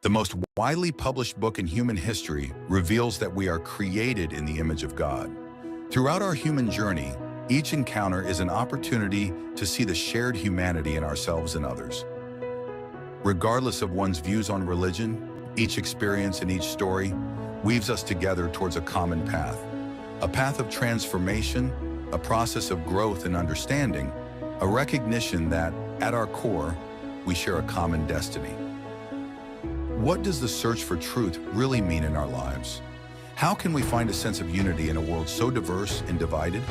The most widely published book in human history reveals that we are created in the image of God. Throughout our human journey, each encounter is an opportunity to see the shared humanity in ourselves and others. Regardless of one's views on religion, each experience and each story weaves us together towards a common path. A path of transformation, a process of growth and understanding, a recognition that, at our core, we share a common destiny. What does the search for truth really mean in our lives? How can we find a sense of unity in a world so diverse and divided?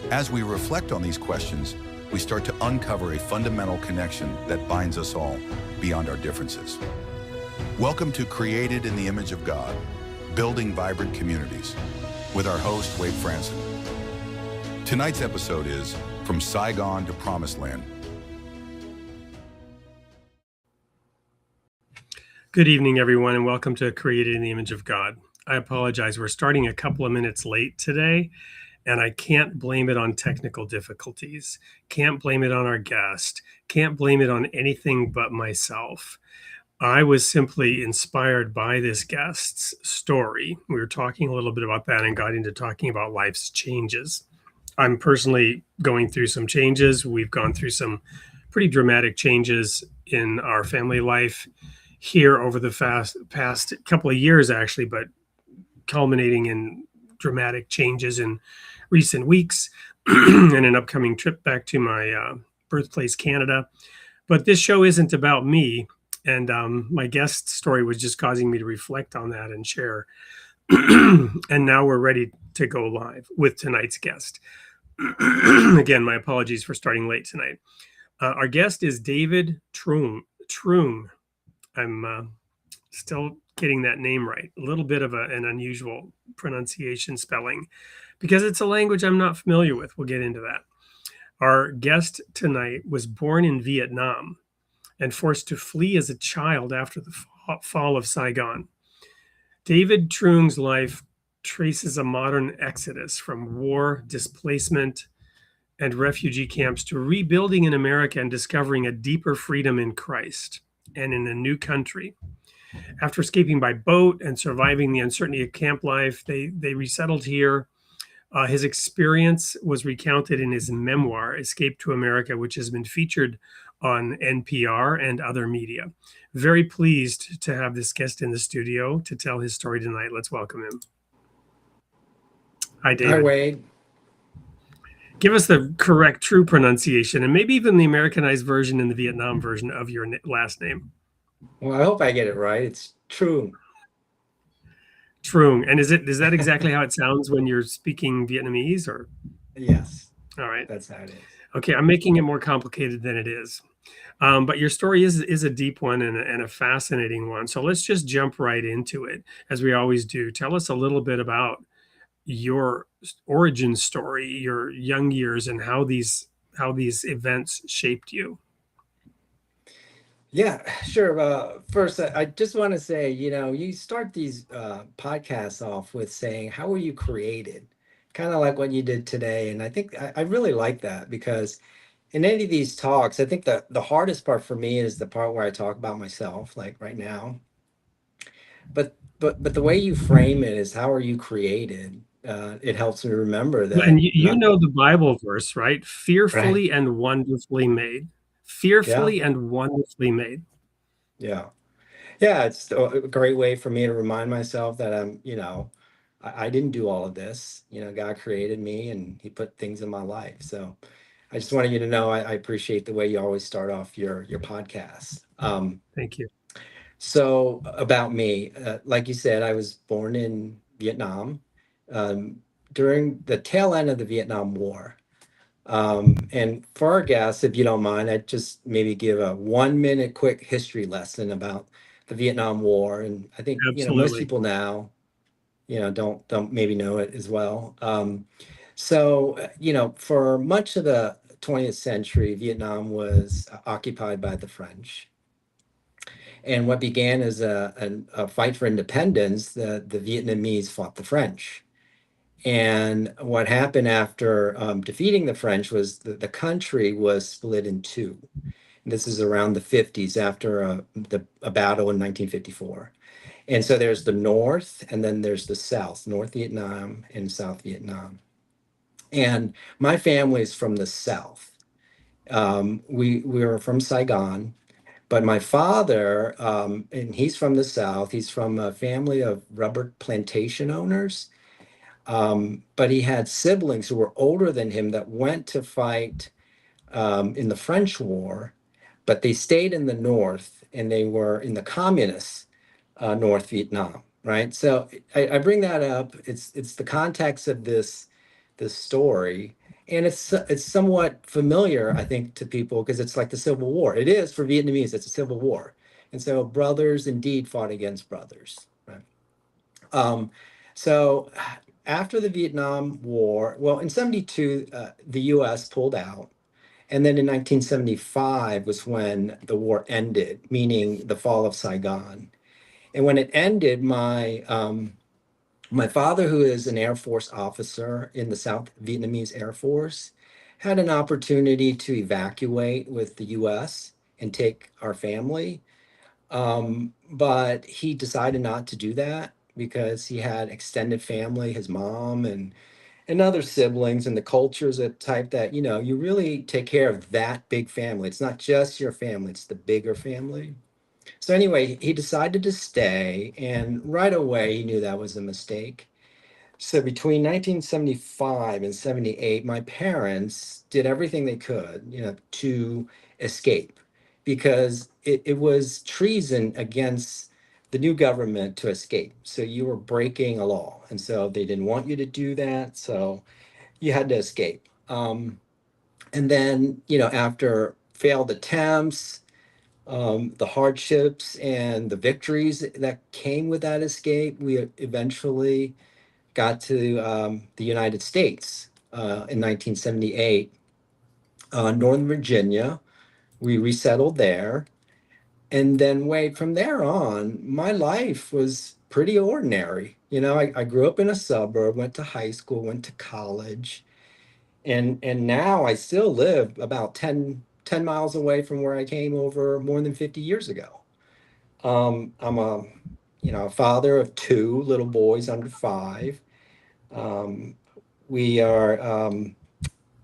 As we reflect on these questions, we start to uncover a fundamental connection that binds us all beyond our differences. Welcome to Created in the Image of God, Building Vibrant Communities, with our host, Wade Franson. Tonight's episode is From Saigon to Promised Land. Good evening, everyone, and welcome to Created in the Image of God. I apologize. We're starting a couple of minutes late today, and I can't blame it on technical difficulties. Can't blame it on our guest. Can't blame it on anything but myself. I was simply inspired by this guest's story. We were talking a little bit about that and got into talking about life's changes. I'm personally going through some changes. We've gone through some pretty dramatic changes in our family life here over the past couple of years, actually, but culminating in dramatic changes in recent weeks and an upcoming trip back to my birthplace, Canada. But this show isn't about me. And my guest story was just causing me to reflect on that and share. And now we're ready to go live with tonight's guest. Again, my apologies for starting late tonight. Our guest is David Truong. I'm still getting that name right. A little bit of an unusual pronunciation spelling because it's a language I'm not familiar with. We'll get into that. Our guest tonight was born in Vietnam and forced to flee as a child after the fall of Saigon. David Truong's life traces a modern exodus from war, displacement, and refugee camps to rebuilding in America and discovering a deeper freedom in Christ and in a new country. After escaping by boat and surviving the uncertainty of camp life, they resettled here. His experience was recounted in his memoir, Escape to America, which has been featured on NPR and other media. Very pleased to have this guest in the studio to tell his story tonight. Let's welcome him. Hi, David. Hi, Wade. Give us the correct, true pronunciation, and maybe even the Americanized version and the Vietnam version of your last name. Well, I hope I get it right. It's Truong. Truong. And is that exactly how it sounds when you're speaking Vietnamese, or? Yes. All right. That's how it is. Okay, I'm making it more complicated than it is. But your story is a deep one and a fascinating one. So let's just jump right into it, as we always do. Tell us a little bit about your origin story, your young years, and how these events shaped you. Yeah, sure. First, I just want to say, you start these podcasts off with saying, how were you created? Kind of like what you did today. And I think I really like that, because in any of these talks, I think the hardest part for me is the part where I talk about myself, like right now. But the way you frame it is, how are you created? It helps me remember that. And you know the Bible verse, right? Fearfully Right. and wonderfully made. Fearfully and wonderfully made. Yeah. Yeah, it's a great way for me to remind myself that I didn't do all of this. God created me and he put things in my life. So I just wanted you to know I appreciate the way you always start off your podcast. Thank you. So about me, like you said, I was born in Vietnam during the tail end of the Vietnam War. And for our guests, if you don't mind, I'd just maybe give a 1-minute quick history lesson about the Vietnam War. And I think, most people now, don't maybe know it as well. So, for much of the 20th century, Vietnam was occupied by the French. And what began as a fight for independence, the Vietnamese fought the French. And what happened after defeating the French was the country was split in two. This is around the 50s after a battle in 1954. And so there's the North, and then there's the South, North Vietnam and South Vietnam. And my family is from the South. We were from Saigon, but my father, and he's from the South, he's from a family of rubber plantation owners. But he had siblings who were older than him that went to fight in the French War, but they stayed in the North and they were in the communist North Vietnam, right? So I bring that up. It's the context of this story, and it's somewhat familiar, I think, to people because it's like the Civil War. It is for Vietnamese. It's a civil war, and so brothers indeed fought against brothers, right? Um, so after the Vietnam War, well, in '72, the U.S. pulled out. And then in 1975 was when the war ended, meaning the fall of Saigon. And when it ended, my father, who is an Air Force officer in the South Vietnamese Air Force, had an opportunity to evacuate with the US and take our family. But he decided not to do that because he had extended family, his mom and other siblings, and the culture is a type that, you really take care of that big family. It's not just your family, it's the bigger family. So anyway, he decided to stay, and right away he knew that was a mistake. So between 1975 and 78, my parents did everything they could, to escape because it was treason against the new government to escape. So you were breaking a law. And so they didn't want you to do that. So you had to escape. And then, after failed attempts, the hardships and the victories that came with that escape, we eventually got to the United States in 1978, Northern Virginia. We resettled there. And then, wait, from there on, my life was pretty ordinary. I grew up in a suburb, went to high school, went to college. And now I still live about ten miles away from where I came over more than 50 years ago. I'm a father of two little boys under 5. Um, we are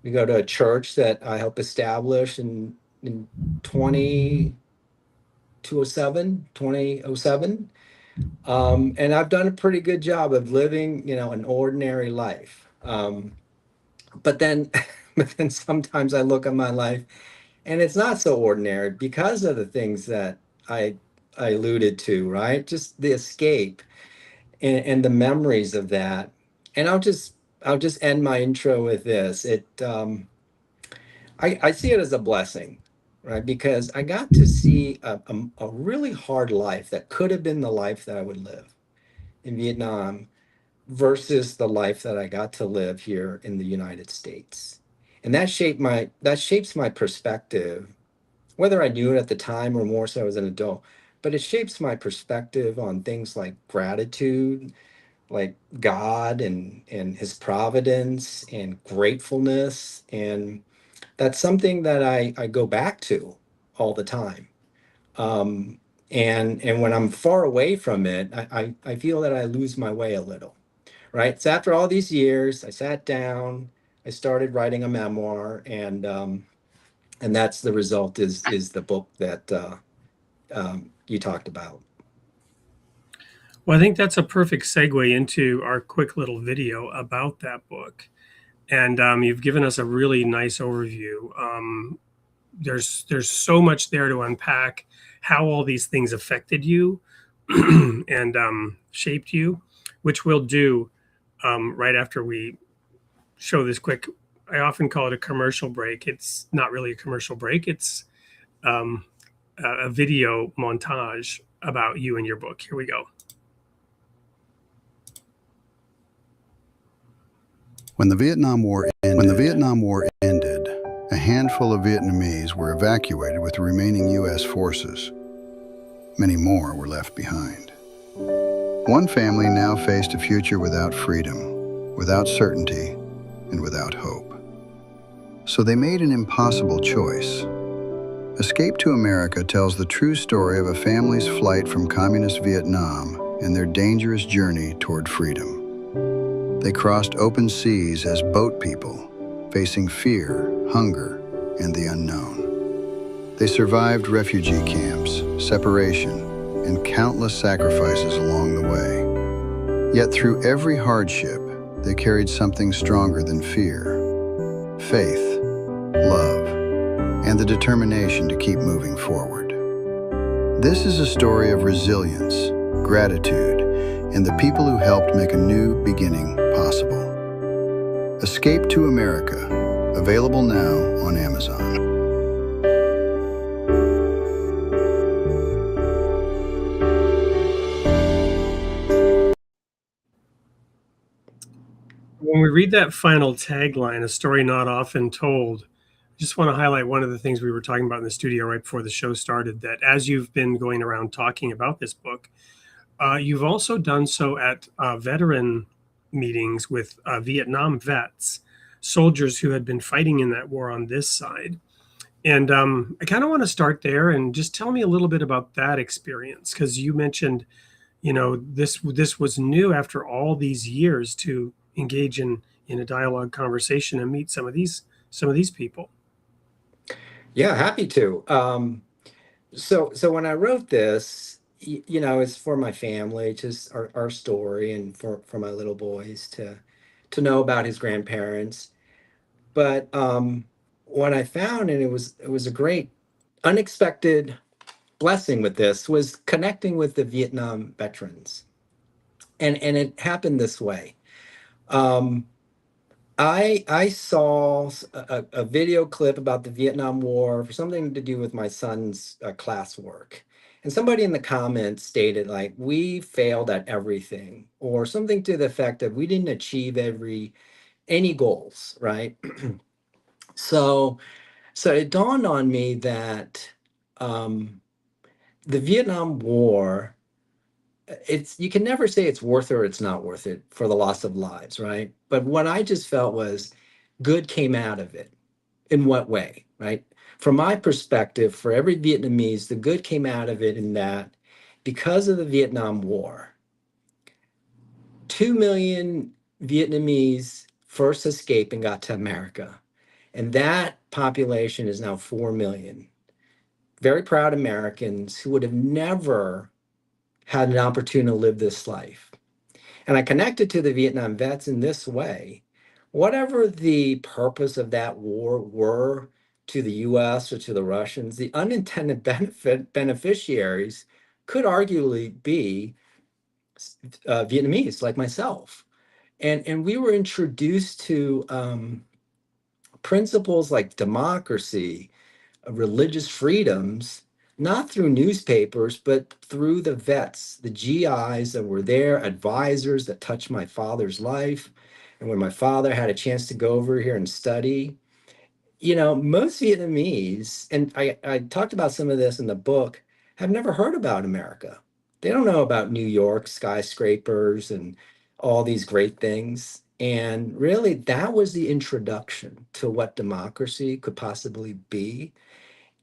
we go to a church that I helped establish in 2007. And I've done a pretty good job of living, an ordinary life. But then, but then sometimes I look at my life and it's not so ordinary because of the things that I alluded to, right? Just the escape and the memories of that. And I'll just end my intro with this. I see it as a blessing, right? Because I got to see a really hard life that could have been the life that I would live in Vietnam versus the life that I got to live here in the United States. And that shapes my perspective, whether I knew it at the time or more so as an adult. But it shapes my perspective on things like gratitude, like God and his providence and gratefulness. And that's something that I go back to all the time. Um, and when I'm far away from it, I feel that I lose my way a little, right? So after all these years, I sat down, I started writing a memoir, and that's the result is the book that you talked about. Well, I think that's a perfect segue into our quick little video about that book. And you've given us a really nice overview. There's so much there to unpack how all these things affected you and shaped you, which we'll do right after we show this quick. I often call it a commercial break. It's not really a commercial break. It's um, a video montage about you and your book. Here we go. When the Vietnam War ended, a handful of Vietnamese were evacuated with the remaining U.S. forces. Many more were left behind. One family now faced a future without freedom, without certainty, and without hope. So they made an impossible choice. Escape to America tells the true story of a family's flight from communist Vietnam and their dangerous journey toward freedom. They crossed open seas as boat people, facing fear, hunger, and the unknown. They survived refugee camps, separation, and countless sacrifices along the way. Yet through every hardship, they carried something stronger than fear: faith, love, and the determination to keep moving forward. This is a story of resilience, gratitude, and the people who helped make a new beginning possible. Escape to America, available now on Amazon. When we read that final tagline, a story not often told, I just want to highlight one of the things we were talking about in the studio right before the show started, that as you've been going around talking about this book, you've also done so at veteran meetings with Vietnam vets, soldiers who had been fighting in that war on this side. And I kind of want to start there and just tell me a little bit about that experience, because you mentioned, this was new after all these years to engage in a dialogue conversation and meet some of these people. Yeah, happy to. So when I wrote this, it's for my family, just our story, and for my little boys to know about his grandparents. But what I found, and it was a great unexpected blessing with this, was connecting with the Vietnam veterans. And it happened this way. I saw a video clip about the Vietnam War for something to do with my son's classwork. And somebody in the comments stated, like, we failed at everything, or something to the effect that we didn't achieve any goals, right? So it dawned on me that the Vietnam War, you can never say it's worth it or it's not worth it for the loss of lives, right? But what I just felt was good came out of it. In what way, right? From my perspective, for every Vietnamese, the good came out of it in that because of the Vietnam War, 2 million Vietnamese first escaped and got to America. And that population is now 4 million. Very proud Americans who would have never had an opportunity to live this life. And I connected to the Vietnam vets in this way. Whatever the purpose of that war were to the US or to the Russians, the unintended beneficiaries could arguably be Vietnamese like myself. And we were introduced to principles like democracy, religious freedoms, not through newspapers, but through the vets, the GIs that were there, advisors that touched my father's life. And when my father had a chance to go over here and study, most Vietnamese, and I talked about some of this in the book, have never heard about America. They don't know about New York skyscrapers and all these great things. And really, that was the introduction to what democracy could possibly be.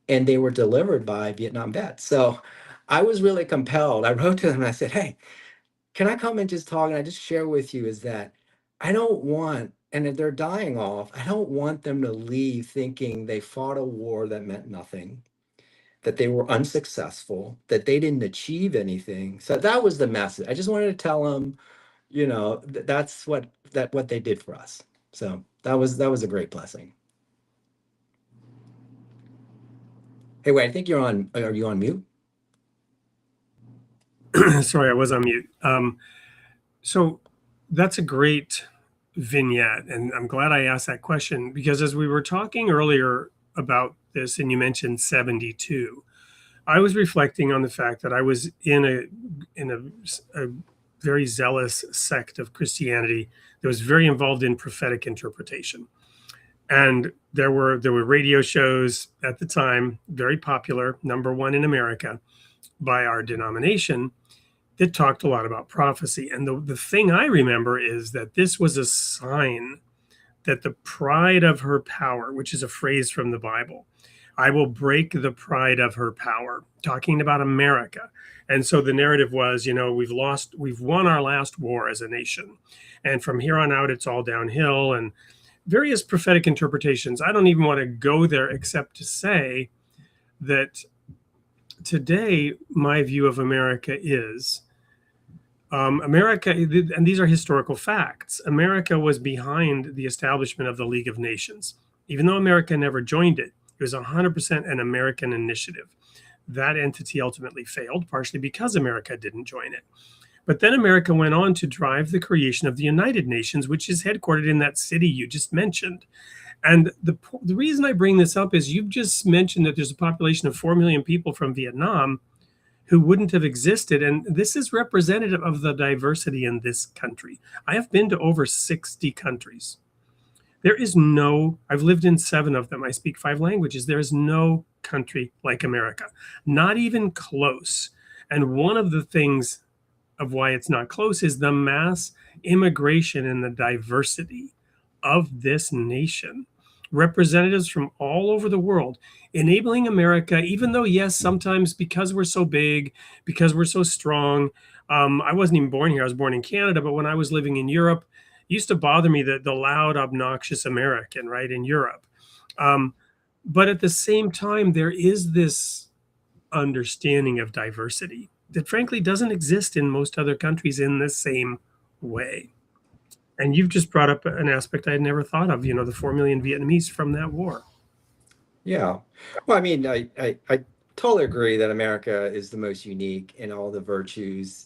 And they were delivered by Vietnam vets. So I was really compelled. I wrote to them and I said, hey, can I come and just talk? And I just share with you is that I don't want, and if they're dying off, I don't want them to leave thinking they fought a war that meant nothing, that they were unsuccessful, that they didn't achieve anything. So that was the message. I just wanted to tell them, that's what they did for us. So that was a great blessing. Hey, wait, I think are you on mute? Sorry, I was on mute. So that's a great vignette, and I'm glad I asked that question, because as we were talking earlier about this, and you mentioned 72, I was reflecting on the fact that I was in a very zealous sect of Christianity that was very involved in prophetic interpretation. And there were radio shows at the time, very popular, number one in America by our denomination, that talked a lot about prophecy. And the thing I remember is that this was a sign that the pride of her power, which is a phrase from the Bible, I will break the pride of her power, talking about America. And so the narrative was, we've won our last war as a nation. And from here on out, it's all downhill and various prophetic interpretations. I don't even want to go there except to say that today, my view of America is America, and these are historical facts. America was behind the establishment of the League of Nations. Even though America never joined it, it was 100% an American initiative. That entity ultimately failed, partially because America didn't join it. But then America went on to drive the creation of the United Nations, which is headquartered in that city you just mentioned. And the reason I bring this up is you've just mentioned that there's a population of 4 million people from Vietnam who wouldn't have existed. And this is representative of the diversity in this country. I have been to over 60 countries. I've lived in 7 of them. I speak 5 languages. There is no country like America, not even close. And one of the things of why it's not close is the mass immigration and the diversity of this nation. Representatives from all over the world, enabling America, even though, yes, sometimes because we're so big, because we're so strong. I wasn't even born here. I was born in Canada, but when I was living in Europe, it used to bother me that the loud, obnoxious American, right, in Europe. But at the same time, there is this understanding of diversity that frankly doesn't exist in most other countries in the same way. And you've just brought up an aspect I had never thought of, the 4 million Vietnamese from that war. Yeah. Well, I mean, I totally agree that America is the most unique in all the virtues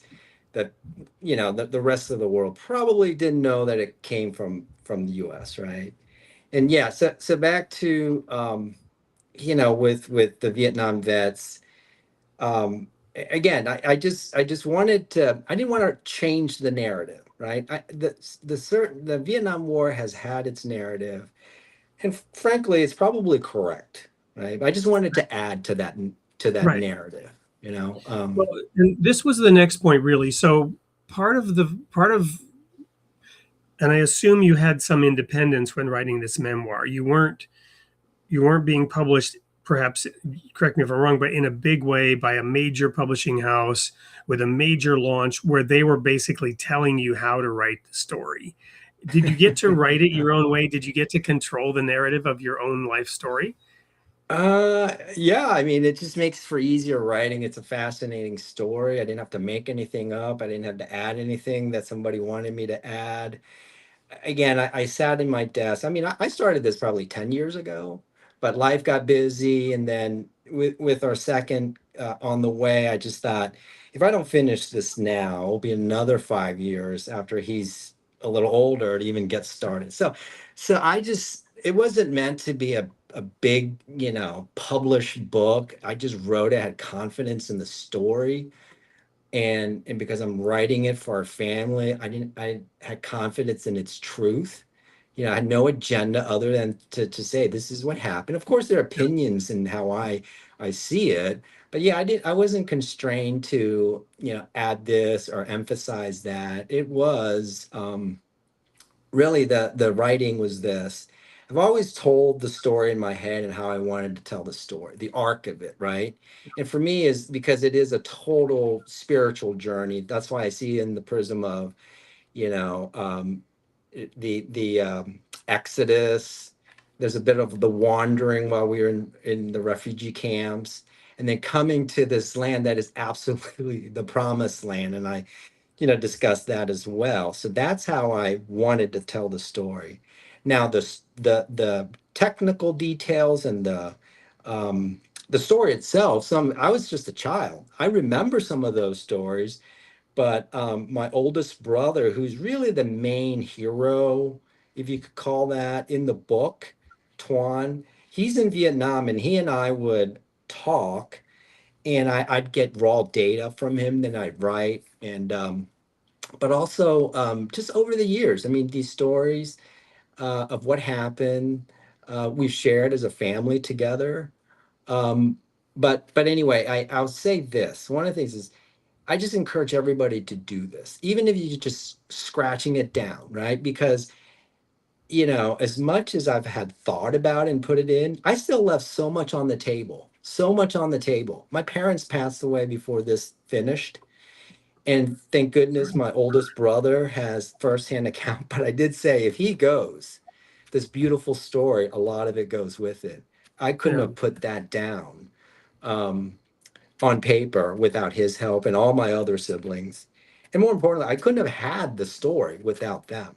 that, the rest of the world probably didn't know that it came from the US, right? And yeah, so back to, with the Vietnam vets, again, I just wanted to, I didn't want to change the narrative, right? The Vietnam War has had its narrative, and frankly, it's probably correct, right? I just wanted to add to that Right. narrative, Well, and this was the next point, really. So part of, and I assume you had some independence when writing this memoir. You weren't being published, perhaps, correct me if I'm wrong, but in a big way by a major publishing house with a major launch where they were basically telling you how to write the story. Did you get to write it your own way? Did you get to control the narrative of your own life story? Yeah, I mean, it just makes for easier writing. It's a fascinating story. I didn't have to make anything up. I didn't have to add anything that somebody wanted me to add. Again, I sat in my desk. I mean, I started this probably 10 years ago, but life got busy. And then with our second on the way, I just thought, if I don't finish this now, it'll be another 5 years after he's a little older to even get started. So it wasn't meant to be a big, published book. I just wrote it, had confidence in the story. And because I'm writing it for our family, I had confidence in its truth. I had no agenda other than to say this is what happened. Of course, there are opinions in how I see it, but yeah, I wasn't constrained to, add this or emphasize that. It was really the writing was this. I've always told the story in my head and how I wanted to tell the story, the arc of it, right? And for me is because it is a total spiritual journey. That's why I see it in the prism of, you know, um, the Exodus. There's a bit of the wandering while we were in the refugee camps, and then coming to this land that is absolutely the promised land. And I discuss that as well. So that's how I wanted to tell the story. Now, the technical details and the story itself, I was just a child. I remember some of those stories, but my oldest brother, who's really the main hero, if you could call that, in the book, Truong, he's in Vietnam, and he and I would talk, and I'd get raw data from him, then I'd write, and but also just over the years, I mean, these stories of what happened, we've shared as a family together. Um, but anyway, I'll say this. One of the things is I just encourage everybody to do this, even if you're just scratching it down, right? Because as much as I've had thought about and put it in, I still left so much on the table, so much on the table. My parents passed away before this finished. And thank goodness my oldest brother has firsthand account. But I did say, if he goes, this beautiful story, a lot of it goes with it. I couldn't Yeah. have put that down um, on paper without his help and all my other siblings. And more importantly, I couldn't have had the story without them.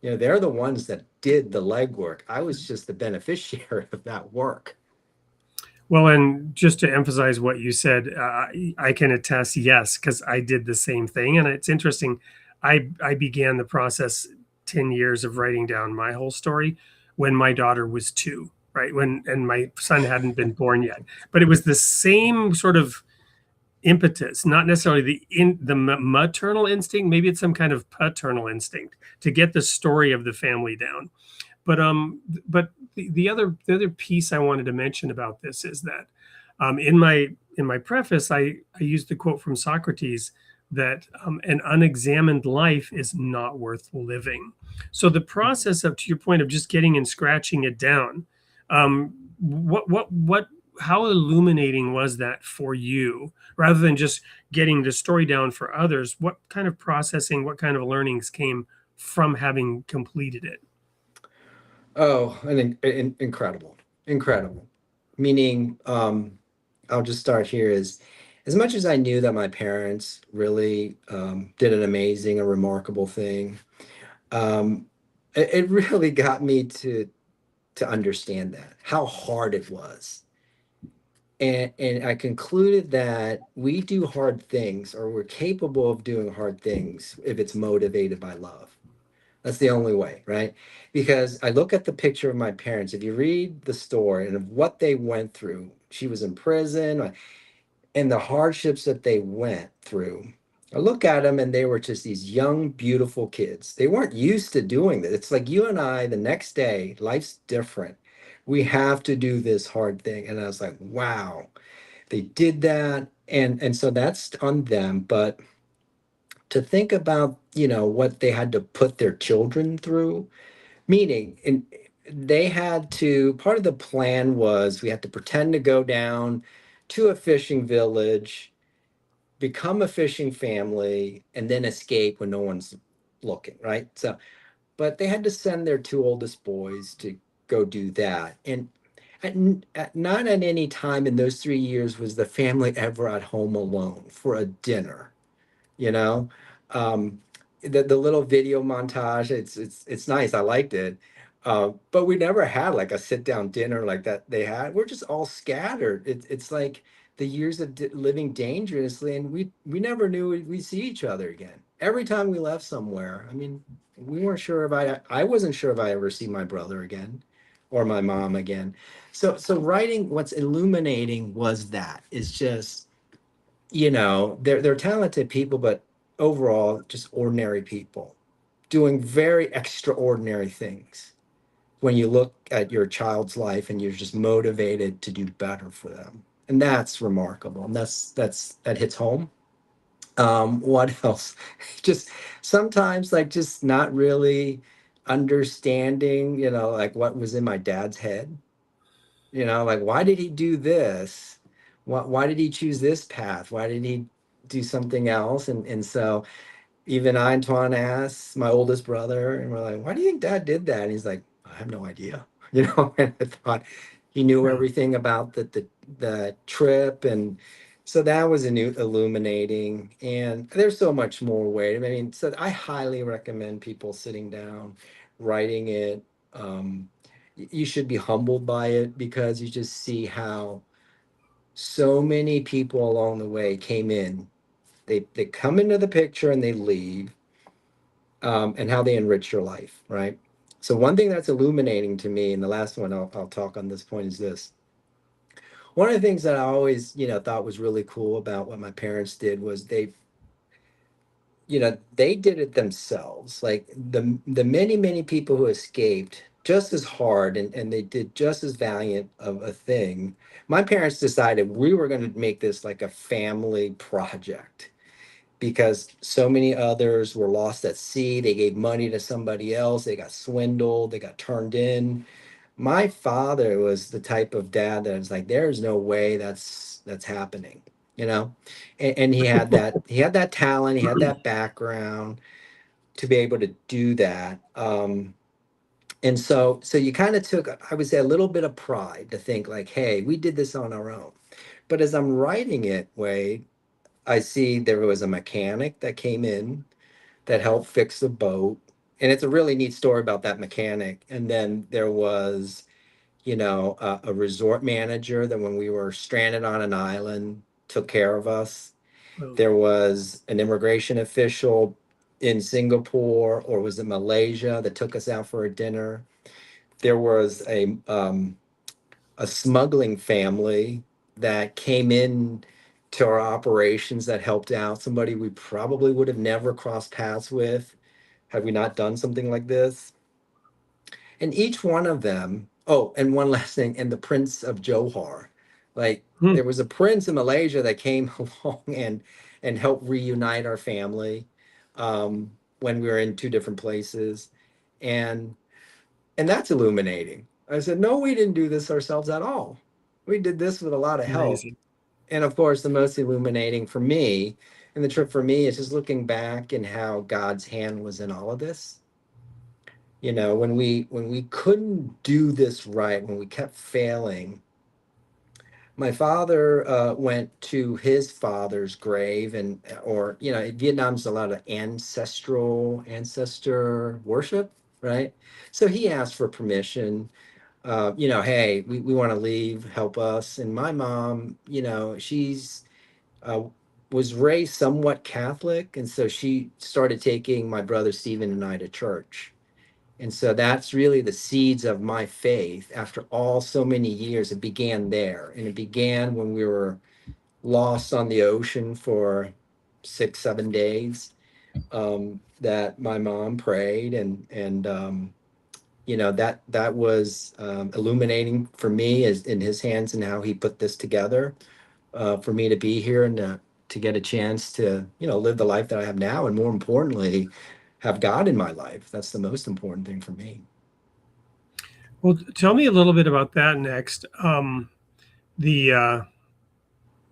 They're the ones that did the legwork. I was just the beneficiary of that work. Well, and just to emphasize what you said, I can attest, yes, because I did the same thing. And it's interesting. I began the process 10 years of writing down my whole story when my daughter was 2, right? And my son hadn't been born yet. But it was the same sort of impetus, not necessarily the maternal instinct. Maybe it's some kind of paternal instinct to get the story of the family down. But the other piece I wanted to mention about this is that in my preface, I used the quote from Socrates that an unexamined life is not worth living. So the process of, to your point, of just getting and scratching it down, what how illuminating was that for you, rather than just getting the story down for others? What kind of processing, what kind of learnings came from having completed it? Oh, incredible, incredible. Meaning, I'll just start here. Is as much as I knew that my parents really did an amazing and remarkable thing, it really got me to understand that how hard it was. And I concluded that we do hard things, or we're capable of doing hard things, if it's motivated by love. That's the only way, right? Because I look at the picture of my parents. If you read the story and of what they went through, she was in prison, and the hardships that they went through. I look at them and they were just these young, beautiful kids. They weren't used to doing this. It's like you and I, the next day, life's different. We have to do this hard thing. And I was like, wow, they did that. And so that's on them. But to think about, what they had to put their children through, meaning, and they had to, part of the plan was we had to pretend to go down to a fishing village, become a fishing family, and then escape when no one's looking, right? So, but they had to send their 2 oldest boys to go do that. And not at any time in those 3 years was the family ever at home alone for a dinner, you know? Um, the little video montage, it's nice. I liked it. But we never had like a sit down dinner like that they had. We're just all scattered. It's like the years of living dangerously, and we never knew we'd see each other again. Every time we left somewhere, I mean, we weren't sure if I wasn't sure if I ever see my brother again or my mom again. So writing, what's illuminating was that is just, they're talented people, but overall just ordinary people doing very extraordinary things when you look at your child's life and you're just motivated to do better for them. And that's remarkable. And that hits home. What else? Just sometimes like just not really understanding, like what was in my dad's head. Like why did he do this? Why did he choose this path? Why did he do something else? And so even Antoine asked my oldest brother, and we're like, why do you think dad did that? And he's like, I have no idea. And I thought he knew Yeah. everything about the trip. And so that was a new illuminating. And there's so much more way. I mean, so I highly recommend people sitting down, writing it. You should be humbled by it because you just see how so many people along the way came in. They come into the picture and they leave, and how they enrich your life, right? So one thing that's illuminating to me, and the last one I'll talk on this point is this. One of the things that I always, thought was really cool about what my parents did was they did it themselves. Like the many, many people who escaped just as hard and they did just as valiant of a thing. My parents decided we were going to make this like a family project. because so many others were lost at sea. They gave money to somebody else. They got swindled. They got turned in. My father was the type of dad that was like, there's no way that's happening, you know? And he had that talent, he had that background to be able to do that. And so you kind of took, I would say, a little bit of pride to think like, hey, we did this on our own. But as I'm writing it, Wade, I see there was a mechanic that came in that helped fix the boat. And it's a really neat story about that mechanic. And then there was, a resort manager that when we were stranded on an island took care of us. Well, There was an immigration official in Singapore, or was it Malaysia, that took us out for a dinner. There was a smuggling family that came in to our operations that helped out somebody we probably would have never crossed paths with had we not done something like this. And each one of them, oh, and one last thing, and the Prince of Johor. Like hmm, there was a prince in Malaysia that came along and helped reunite our family when we were in two different places. And and that's illuminating. I said, no, we didn't do this ourselves at all. We did this with a lot of help. amazing. And of course, the most illuminating for me, and the trip for me, is just looking back and how God's hand was in all of this. When we couldn't do this right, when we kept failing, my father went to his father's grave, or Vietnam's a lot of ancestor worship, right? So he asked for permission. Hey, we want to leave, help us. And my mom, she's uh, was raised somewhat Catholic, and so she started taking my brother Stephen and I to church. And so that's really the seeds of my faith. After all so many years, it began there. And it began when we were lost on the ocean for 6, 7 days. That my mom prayed, and that was illuminating for me, as in his hands, and how he put this together for me to be here and to get a chance to live the life that I have now, and more importantly, have God in my life. That's the most important thing for me. Well, tell me a little bit about that next. The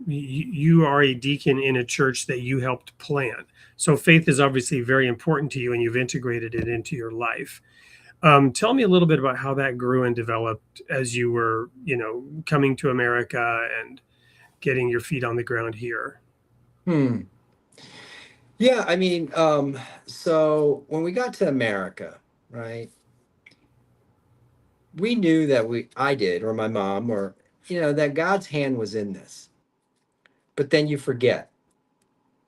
You are a deacon in a church that you helped plant. So faith is obviously very important to you, and you've integrated it into your life. Tell me a little bit about how that grew and developed as you were, coming to America and getting your feet on the ground here. Hmm. Yeah, I mean, so when we got to America, right, we knew that I did, or my mom, or, that God's hand was in this. But then you forget,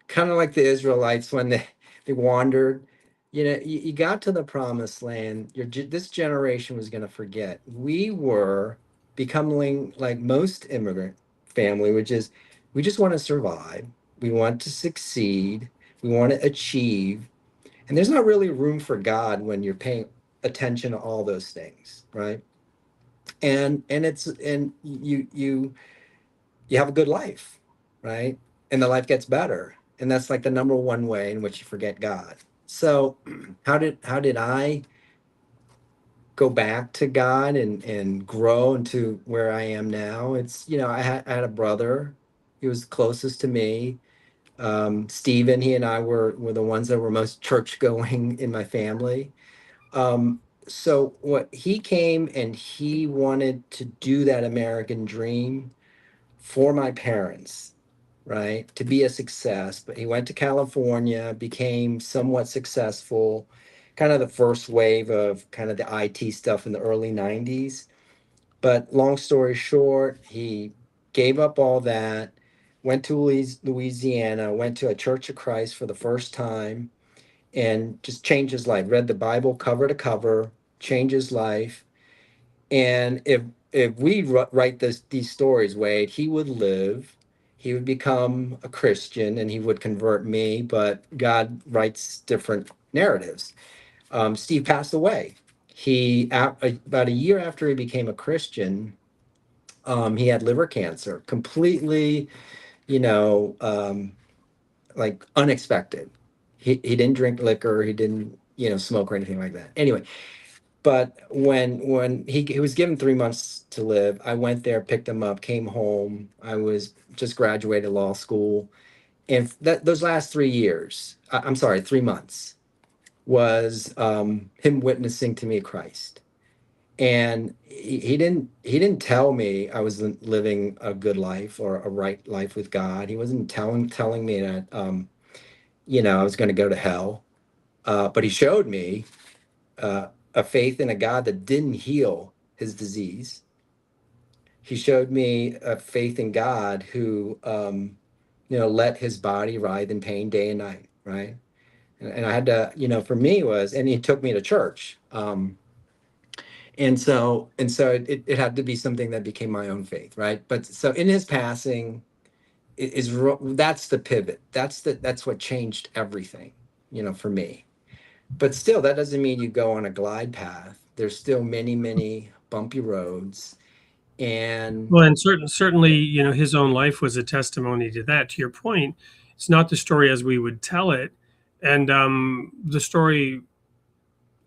kind of like the Israelites when they wandered. You got to the promised land. This generation was going to forget. We were becoming like most immigrant family, which is we just want to survive. We want to succeed. We want to achieve. And there's not really room for God when you're paying attention to all those things, right? And you have a good life, right? And the life gets better. And that's like the number one way in which you forget God. So how did I go back to God and grow into where I am now? It's, I had a brother. He was closest to me. Stephen, he and I were the ones that were most church going in my family. So what he came and he wanted to do that American dream for my parents, right? To be a success. But he went to California, became somewhat successful, kind of the first wave of kind of the IT stuff in the early 90s. But long story short, he gave up all that, went to Louisiana, went to a Church of Christ for the first time, and just changed his life. Read the Bible cover to cover, changed his life. And if we write these stories, Wade, he would live, he would become a Christian, and he would convert me. But God writes different narratives. Steve passed away. About a year after he became a Christian, he had liver cancer, completely, you know, like unexpected. He didn't drink liquor, he didn't, smoke or anything like that. Anyway, but when he was given 3 months to live, I went there, picked him up, came home. I was just graduated law school, and those last 3 years, I'm sorry, 3 months, was him witnessing to me Christ. And he didn't tell me I was living a good life or a right life with God. He wasn't telling me that I was going to go to hell. But he showed me a faith in a God that didn't heal his disease. He showed me a faith in God who let his body writhe in pain day and night, right? And I had to, for me was, and he took me to church. And so it had to be something that became my own faith, right? But so in his passing that's the pivot. That's what changed everything, for me. But still, that doesn't mean you go on a glide path. There's still many, many bumpy roads, and Well, and certainly, his own life was a testimony to that. To your point, it's not the story as we would tell it, and the story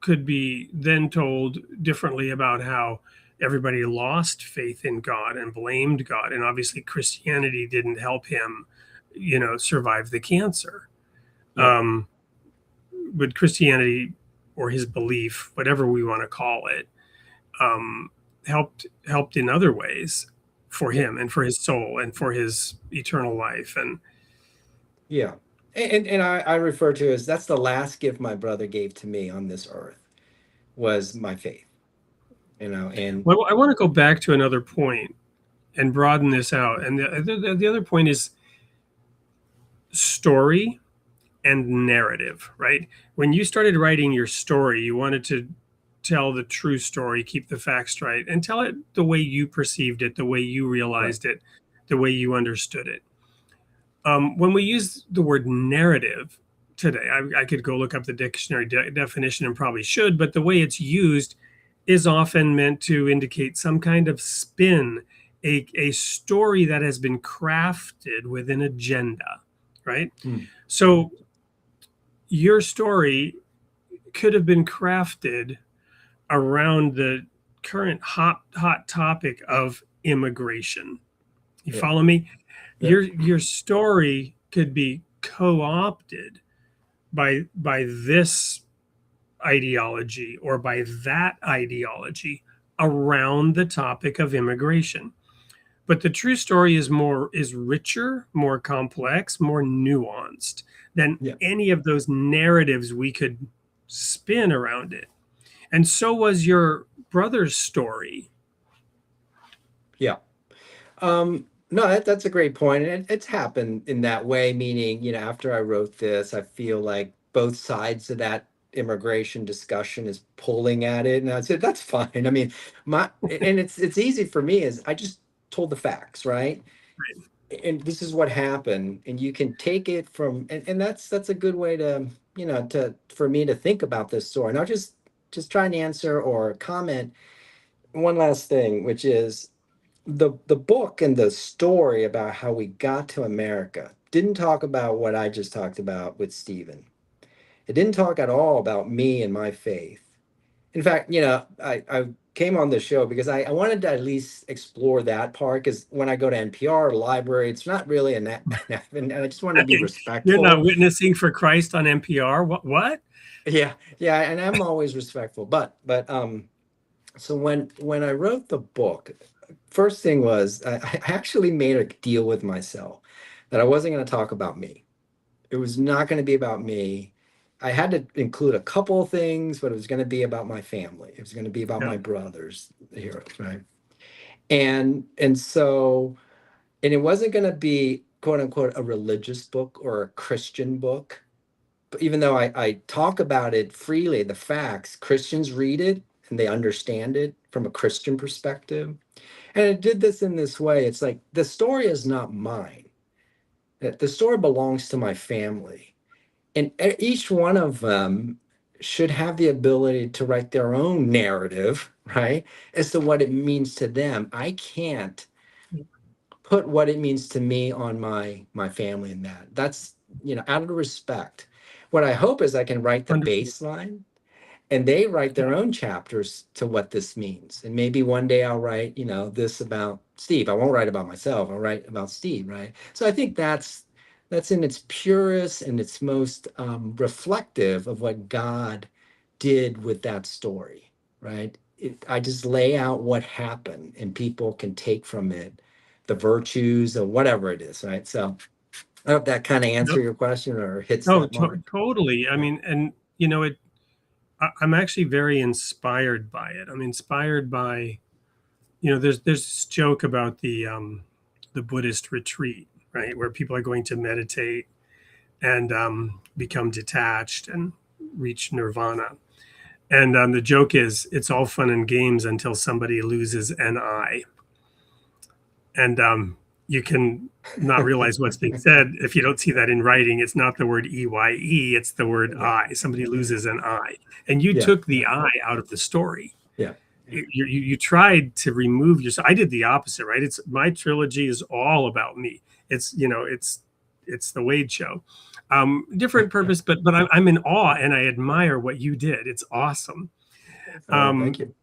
could be then told differently about how everybody lost faith in God and blamed God, and obviously Christianity didn't help him, survive the cancer. yeah, Um, but Christianity, or his belief, whatever we want to call it, um, helped in other ways for yeah, him and for his soul and for his eternal life. And yeah. And I refer to as that's the last gift my brother gave to me on this earth was my faith, and well, I want to go back to another point and broaden this out. And the other point is story and narrative, right? When you started writing your story, you wanted to tell the true story, keep the facts right, and tell it the way you perceived it, the way you right, realized it, the way you understood it. When we use the word narrative today, I could go look up the dictionary definition and probably should, but the way it's used is often meant to indicate some kind of spin, a story that has been crafted with an agenda, right? mm, So your story could have been crafted around the current hot topic of immigration. You yeah, follow me? yeah, Your story could be co-opted by this ideology or by that ideology around the topic of immigration. But the true story is richer, more complex, more nuanced than yeah, any of those narratives we could spin around it. And so was your brother's story. yeah. No, that's a great point. And it's happened in that way, meaning, after I wrote this, I feel like both sides of that immigration discussion is pulling at it. And I said, that's fine. I mean, and it's easy for me is I just told the facts, right? And this is what happened. And you can take it from, and that's a good way to, for me to think about this story. Not just trying to answer or comment. One last thing, which is the book and the story about how we got to America didn't talk about what I just talked about with Stephen. It didn't talk at all about me and my faith. In fact, I came on this show because I wanted to at least explore that part because when I go to NPR or library, it's not really and I just wanted to be You're not respectful. witnessing for Christ on NPR. What? Yeah, yeah, and I'm always respectful. But so when I wrote the book, first thing was I actually made a deal with myself that I wasn't going to talk about me. It was not going to be about me. I had to include a couple of things, but it was going to be about my family. It was going to be about Yeah. my brothers, the heroes, right? And it wasn't going to be quote unquote a religious book or a Christian book. But even though I talk about it freely, the facts, Christians read it and they understand it from a Christian perspective. And it did this in this way. It's like the story is not mine. The story belongs to my family. And each one of them should have the ability to write their own narrative, right? As to what it means to them. I can't put what it means to me on my family in that. That's, out of respect. What I hope is I can write the Wonderful. baseline and they write their own chapters to what this means. And maybe one day I'll write, this about Steve. I won't write about myself. I'll write about Steve, right? So I think that's in its purest and its most reflective of what God did with that story, right? I just lay out what happened and people can take from it the virtues or whatever it is, right? So I hope that kind of answer your question or hits Oh, that mark. totally. I mean, and I'm actually very inspired by it. I'm inspired by, there's this joke about the Buddhist retreat, right, where people are going to meditate and become detached and reach nirvana. And the joke is, it's all fun and games until somebody loses an eye. And you can not realize what's being said if you don't see that in writing. It's not the word EYE, it's the word eye. Somebody loses an eye. And you took the eye out of the story. Yeah. You tried to remove yourself. I did the opposite, right? It's my trilogy is all about me. It's the Wade show. Different purpose, but I'm in awe and I admire what you did. It's awesome. Thank you.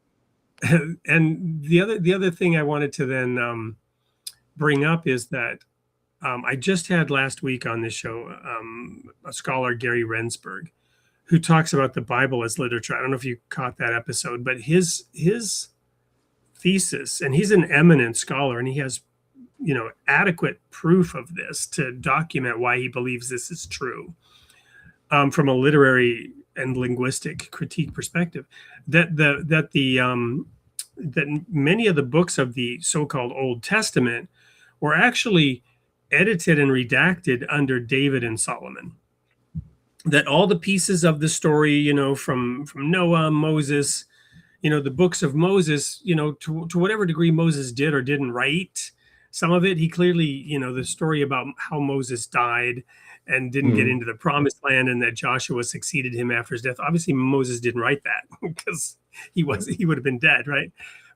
And the other thing I wanted to then bring up is that I just had last week on this show a scholar, Gary Rensburg, who talks about the Bible as literature. I don't know if you caught that episode, but his thesis, and he's an eminent scholar, and he has adequate proof of this to document why he believes this is true from a literary and linguistic critique perspective, that many of the books of the so-called Old Testament were actually edited and redacted under David and Solomon. That all the pieces of the story, from Noah, Moses, the books of Moses, to whatever degree Moses did or didn't write, some of it, he clearly, the story about how Moses died and didn't get into the promised land and that Joshua succeeded him after his death. Obviously, Moses didn't write that because he would have been dead, right?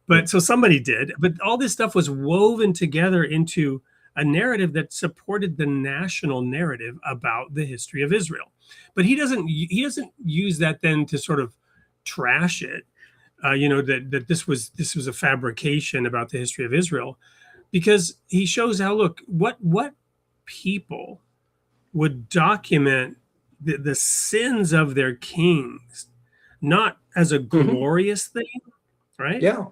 But so somebody did. But all this stuff was woven together into a narrative that supported the national narrative about the history of Israel. But he doesn't use that then to sort of trash it, that this was a fabrication about the history of Israel, because he shows how, look, what people would document the sins of their kings, not as a glorious thing, right? Yeah.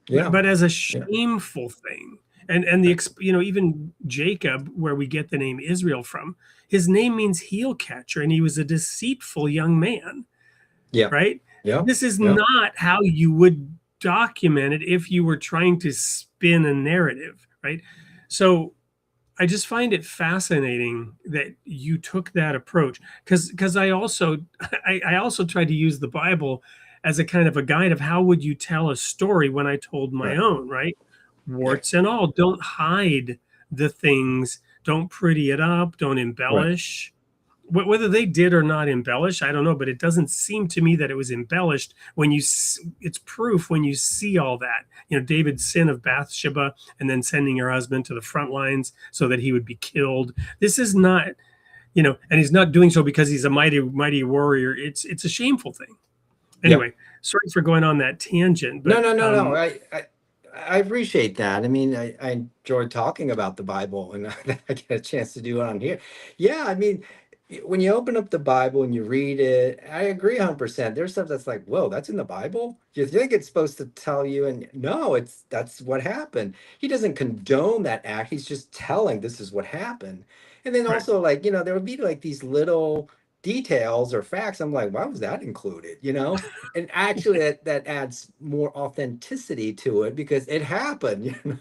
But as a shameful thing. And even Jacob, where we get the name Israel from, his name means heel catcher, and he was a deceitful young man. Yeah. Right? Yeah. This is not how you would document it if you were trying to spin a narrative, right? So I just find it fascinating that you took that approach, because I also tried to use the Bible as a kind of a guide of how would you tell a story when I told my own, right? Warts and all. Don't hide the things. Don't pretty it up. Don't embellish. Whether they did or not embellish, I don't know, but it doesn't seem to me that it was embellished when it's proof when you see all that. David's sin of Bathsheba and then sending her husband to the front lines so that he would be killed. This is not, and he's not doing so because he's a mighty, mighty warrior. It's a shameful thing. Anyway, sorry for going on that tangent. But, no. I appreciate that. I mean, I enjoy talking about the Bible, and I get a chance to do it on here. Yeah, I mean, when you open up the Bible and you read it, I agree 100%. There's stuff that's like, whoa, that's in the Bible? You think it's supposed to tell you, and no, that's what happened. He doesn't condone that act. He's just telling this is what happened. And then also, like, there would be like these little details or facts. I'm like, why was that included? And actually that adds more authenticity to it because it happened,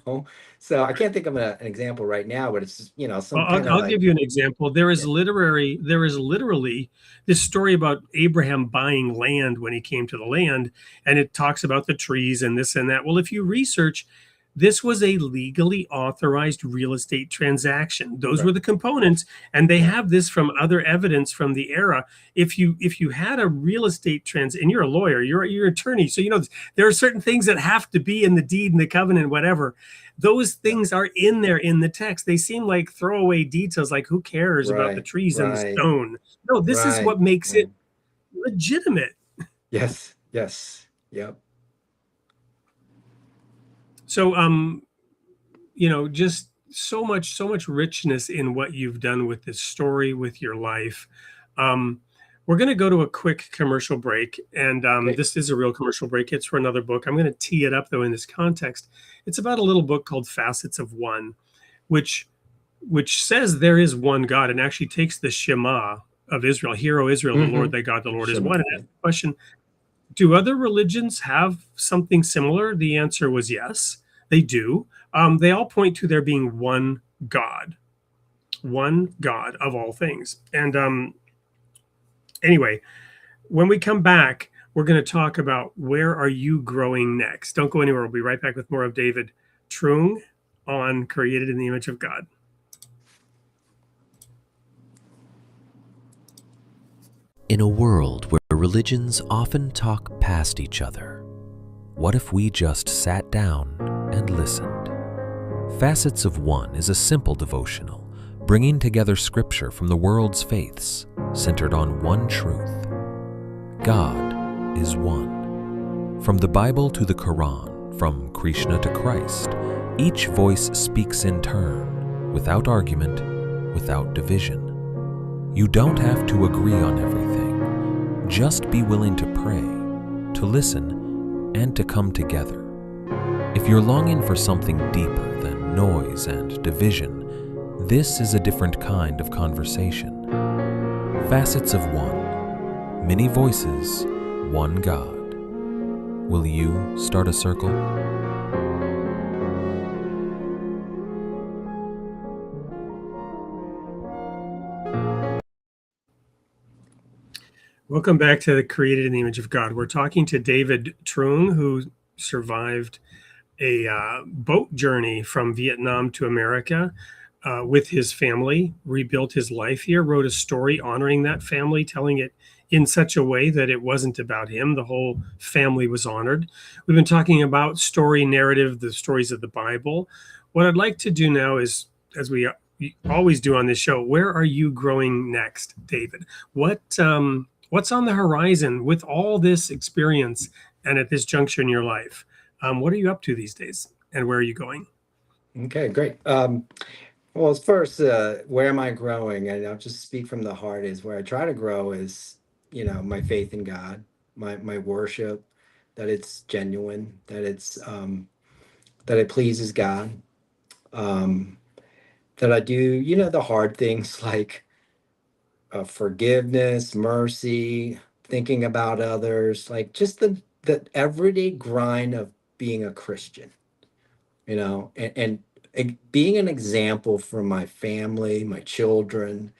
So I can't think of an example right now, but it's just, I'll give you an example. There is literally this story about Abraham buying land when he came to the land, and it talks about the trees and this and that. Well, if you research, This was a legally authorized real estate transaction. Those were the components, and they have this from other evidence from the era. If you had a real estate and you're a lawyer, you're an attorney, so you know there are certain things that have to be in the deed and the covenant, whatever. Those things are in there in the text. They seem like throwaway details, like who cares about the Right, trees and the right, stone? No, this is right, what makes right. it legitimate. Yes, yes, yep. So, just so much richness in what you've done with this story, with your life. Um, we're going to go to a quick commercial break, and Great. this is a real commercial break. It's for another book. I'm going to tee it up though in this context. It's about a little book called Facets of One, which says there is one God, and actually takes the Shema of Israel, Hear, O Israel, the Lord Mm-hmm. thy God, the Lord is Shema, one. And yeah. ask the question, do other religions have something similar? The answer was yes, they do. They all point to there being one God of all things. And anyway, when we come back, we're going to talk about where are you growing next. Don't go anywhere. We'll be right back with more of David Truong on Created in the Image of God. In a world where religions often talk past each other, what if we just sat down and listened? Facets of One is a simple devotional, bringing together scripture from the world's faiths, centered on one truth: God is one. From the Bible to the Quran, from Krishna to Christ, each voice speaks in turn, without argument, without division. You don't have to agree on everything. Just be willing to pray, to listen, and to come together. If you're longing for something deeper than noise and division, this is a different kind of conversation. Facets of One. Many voices, one God. Will you start a circle? Welcome back to the Created in the Image of God. We're talking to David Truong, who survived a boat journey from Vietnam to America with his family, rebuilt his life here, wrote a story honoring that family, telling it in such a way that it wasn't about him. The whole family was honored. We've been talking about story narrative, the stories of the Bible. What I'd like to do now is, as we always do on this show, where are you growing next, David? What's on the horizon with all this experience and at this juncture in your life? What are you up to these days, and where are you going? Okay, great. Well, first, where am I growing? And I'll just speak from the heart. Is where I try to grow is, my faith in God, my worship, that it's genuine, that it pleases God, um, that I do, the hard things like forgiveness, mercy, thinking about others, like just the everyday grind of being a Christian, and being an example for my family, my children.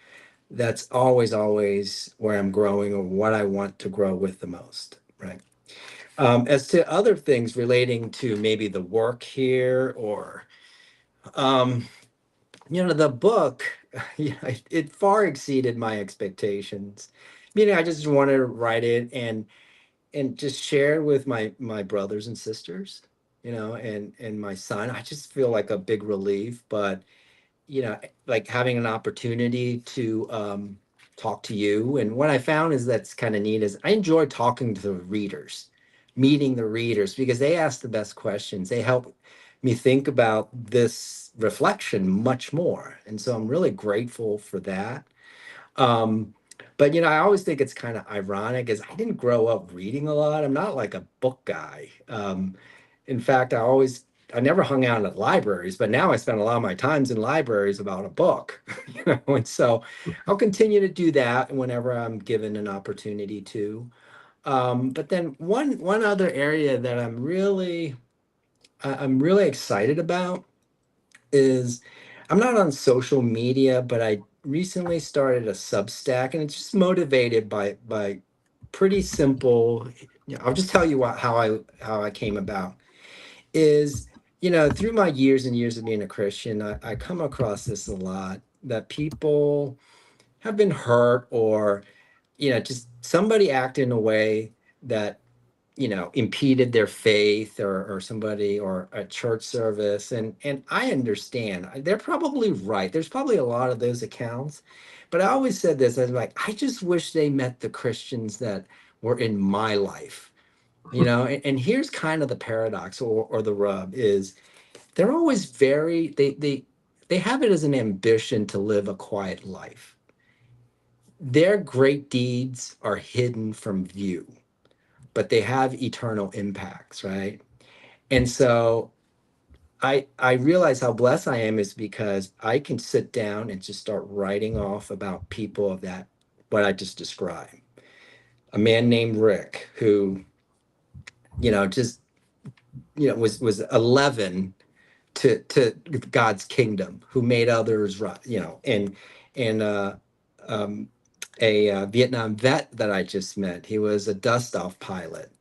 That's always where I'm growing, or what I want to grow with the most, right? As to other things relating to maybe the work here, or um, the book, it far exceeded my expectations. I just wanted to write it and just share with my brothers and sisters, and my son. I just feel like a big relief, but like having an opportunity to talk to you. And what I found is that's kind of neat is I enjoy talking to the readers, meeting the readers, because they ask the best questions. They help me think about this reflection much more. And so I'm really grateful for that. But I always think it's kind of ironic, is I didn't grow up reading a lot. I'm not like a book guy. In fact, I never hung out at libraries, but now I spend a lot of my times in libraries about a book, and so I'll continue to do that whenever I'm given an opportunity to. But then one other area that I'm really excited about is, I'm not on social media, but I recently started a Substack, and it's just motivated by pretty simple. I'll just tell you how I came about is through my years and years of being a Christian, I come across this a lot, that people have been hurt, or, just somebody acted in a way that, impeded their faith, or somebody, or a church service. And I understand. They're probably right. There's probably a lot of those accounts. But I always said this, I was like, I just wish they met the Christians that were in my life. And here's kind of the paradox, or the rub is, they're always they have it as an ambition to live a quiet life. Their great deeds are hidden from view, but they have eternal impacts, right? And so I realize how blessed I am, is because I can sit down and just start writing off about people of that, what I just described. A man named Rick, who, just, was 11 to God's kingdom, who made others right, and a Vietnam vet that I just met. He was a dust off pilot,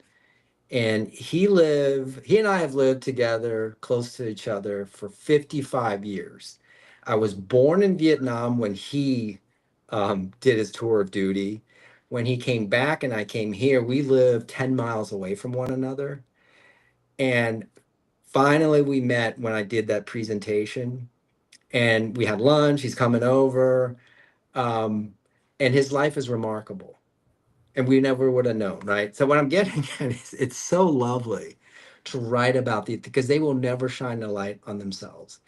and he and I have lived together close to each other for 55 years. I was born in Vietnam when he did his tour of duty. When he came back and I came here, we lived 10 miles away from one another. And finally we met when I did that presentation, and we had lunch. He's coming over, and his life is remarkable, and we never would have known, right? So what I'm getting at is, it's so lovely to write about these, because they will never shine the light on themselves.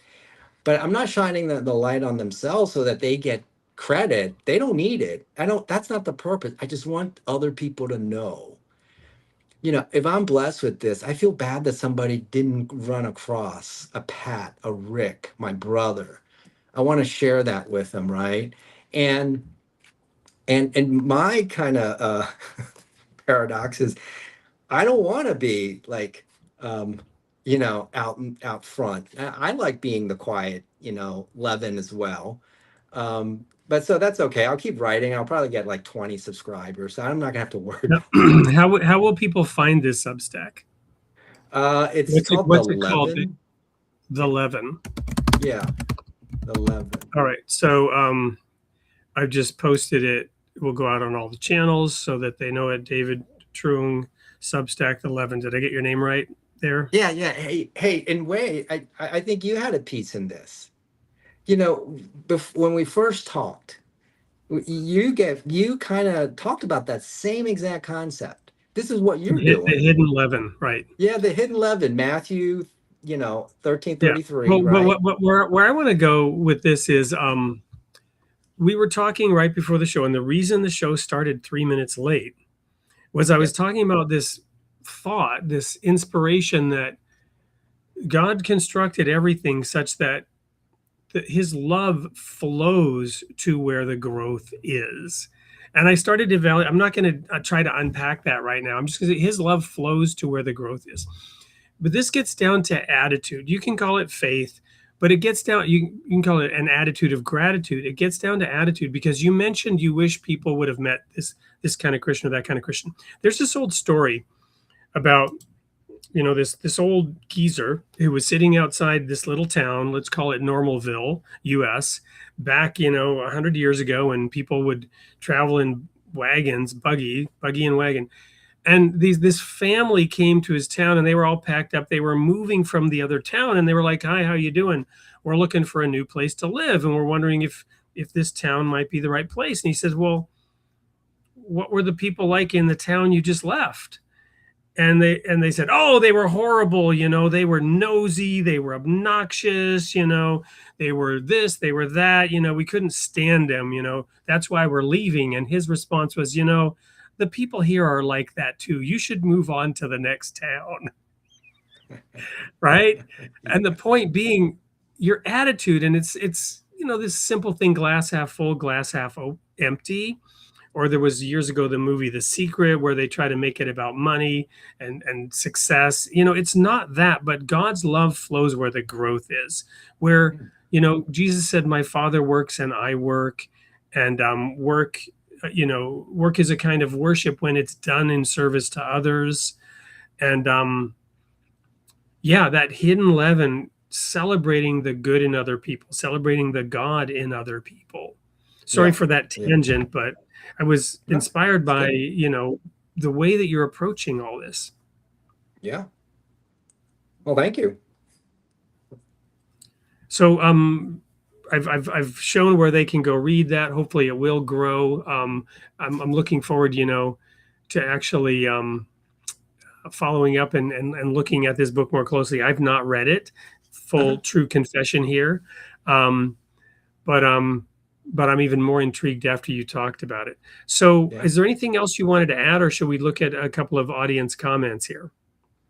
But I'm not shining the light on themselves so that they get credit. They don't need it. That's not the purpose. I just want other people to know. If I'm blessed with this, I feel bad that somebody didn't run across a Pat, a Rick, my brother. I want to share that with them, right? And my kind of paradox is, I don't want to be like, out front. I like being the quiet, Levin as well. But so that's okay. I'll keep writing. I'll probably get like 20 subscribers, so I'm not gonna have to worry about Now, how will people find this Substack? it's called What's the it called? Levin. The Levin. Yeah, the Levin. All right. So I've just posted it. It will go out on all the channels so that they know it. David Truong, Substack, the Levin. Did I get your name right there? Yeah. Hey, and wait, I think you had a piece in this. When we first talked, you kind of talked about that same exact concept. This is what you're doing. The hidden Levin, right? Yeah, the hidden Levin, Matthew, 13:33, yeah. right? Where I want to go with this is, we were talking right before the show, and the reason the show started 3 minutes late was I was talking about this thought, this inspiration, that God constructed everything such that his love flows to where the growth is. And I started to value, I'm not going to try to unpack that right now. I'm just going to say his love flows to where the growth is. But this gets down to attitude. You can call it faith, but it gets down, you can call it an attitude of gratitude. It gets down to attitude, because you mentioned you wish people would have met this kind of Christian or that kind of Christian. There's this old story about, this old geezer who was sitting outside this little town, let's call it Normalville, US, back, 100 years ago, when people would travel in wagons, buggy and wagon. And this family came to his town, and they were all packed up. They were moving from the other town, and they were like, "Hi, how you doing? We're looking for a new place to live, and we're wondering if this town might be the right place." And he says, "Well, what were the people like in the town you just left?" And they said, "Oh, they were horrible. They were nosy. They were obnoxious. They were this, they were that. We couldn't stand them. That's why we're leaving." And his response was, "The people here are like that too. You should move on to the next town." Right? And the point being, your attitude, and it's this simple thing: glass half full, glass half empty. Or there was years ago the movie The Secret, where they try to make it about money and success. It's not that, but God's love flows where the growth is. Where, Jesus said, "My Father works and I work," and work is a kind of worship when it's done in service to others. And Yeah, that hidden leaven, celebrating the good in other people, celebrating the God in other people. Sorry Yeah, for that yeah. tangent, but I was No, inspired it's by, good. the way that you're approaching all this. Yeah. Well, thank you. So I've shown where they can go read that. Hopefully it will grow. I'm looking forward, to actually following up and looking at this book more closely. I've not read it. Uh-huh. Full true confession here. Um, but um but I'm even more intrigued after you talked about it. So Yeah. is there anything else you wanted to add, or should we look at a couple of audience comments here?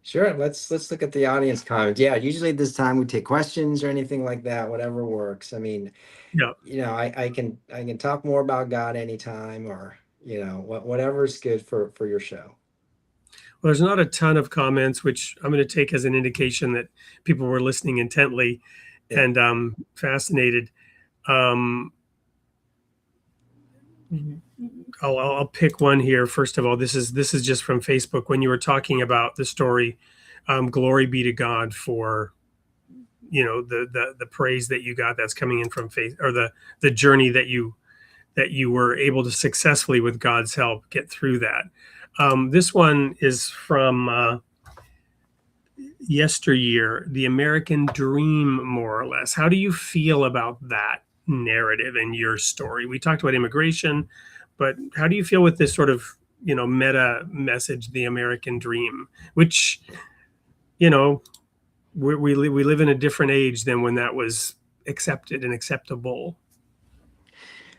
Sure. Let's look at the audience comments. Yeah, usually this time we take questions or anything like that, whatever works. I mean, Yeah. I can talk more about God anytime, or whatever's good for your show. Well, there's not a ton of comments, which I'm going to take as an indication that people were listening intently Yeah. and fascinated. Um, I'll pick one here. First of all, this is just from Facebook when you were talking about the story. Glory be to God for the praise that you got that's coming in from faith, or the journey that you were able to successfully, with God's help, get through that. This one is from yesteryear, the American dream, more or less. How do you feel about that narrative in your story? We talked about immigration, but how do you feel with this sort of meta message, the American dream, which you know we live in a different age than when that was accepted and acceptable.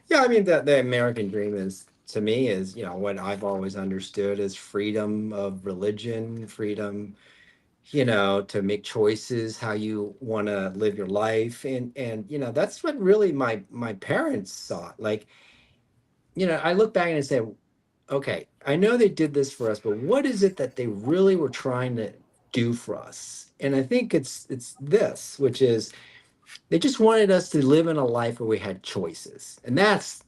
Yeah, I mean, the American dream is, to me, is, what I've always understood as freedom of religion, freedom, to make choices how you want to live your life. And that's what really my parents sought. Like, I look back and I say, okay, I know they did this for us, but what is it that they really were trying to do for us? And I think it's this, which is they just wanted us to live in a life where we had choices. And that's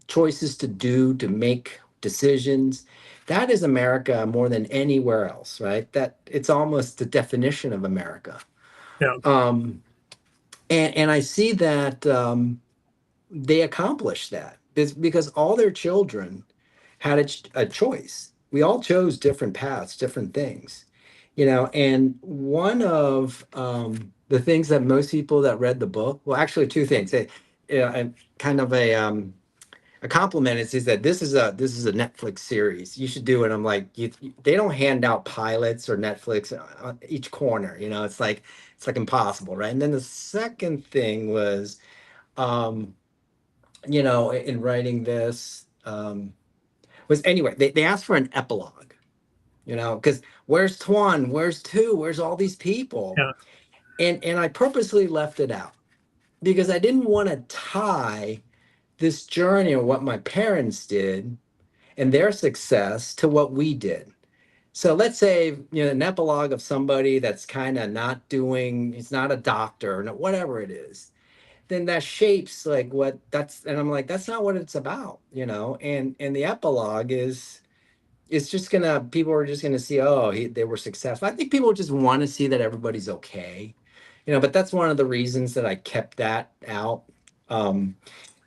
choices to do, to make decisions. That is America more than anywhere else, right? That it's almost the definition of America. Yeah. Um, and I see that they accomplished that because all their children had a choice. We all chose different paths, different things, and one of the things that most people that read the book, well, actually two things. And kind of a compliment is that this is a Netflix series. You should do it. I'm like, they don't hand out pilots or Netflix on each corner. It's like impossible, right? And then the second thing was, um, in writing this, was anyway, they asked for an epilogue. Because where's Tuan? Where's two? Where's all these people? Yeah. And I purposely left it out because I didn't want to tie this journey or what my parents did and their success to what we did. So let's say, an epilogue of somebody that's kind of not doing, he's not a doctor or whatever it is, then that shapes like what that's, and I'm like, that's not what it's about, and the epilogue is, it's just gonna, people are just gonna see, oh, they were successful. I think people just want to see that everybody's okay, but that's one of the reasons that I kept that out. Um,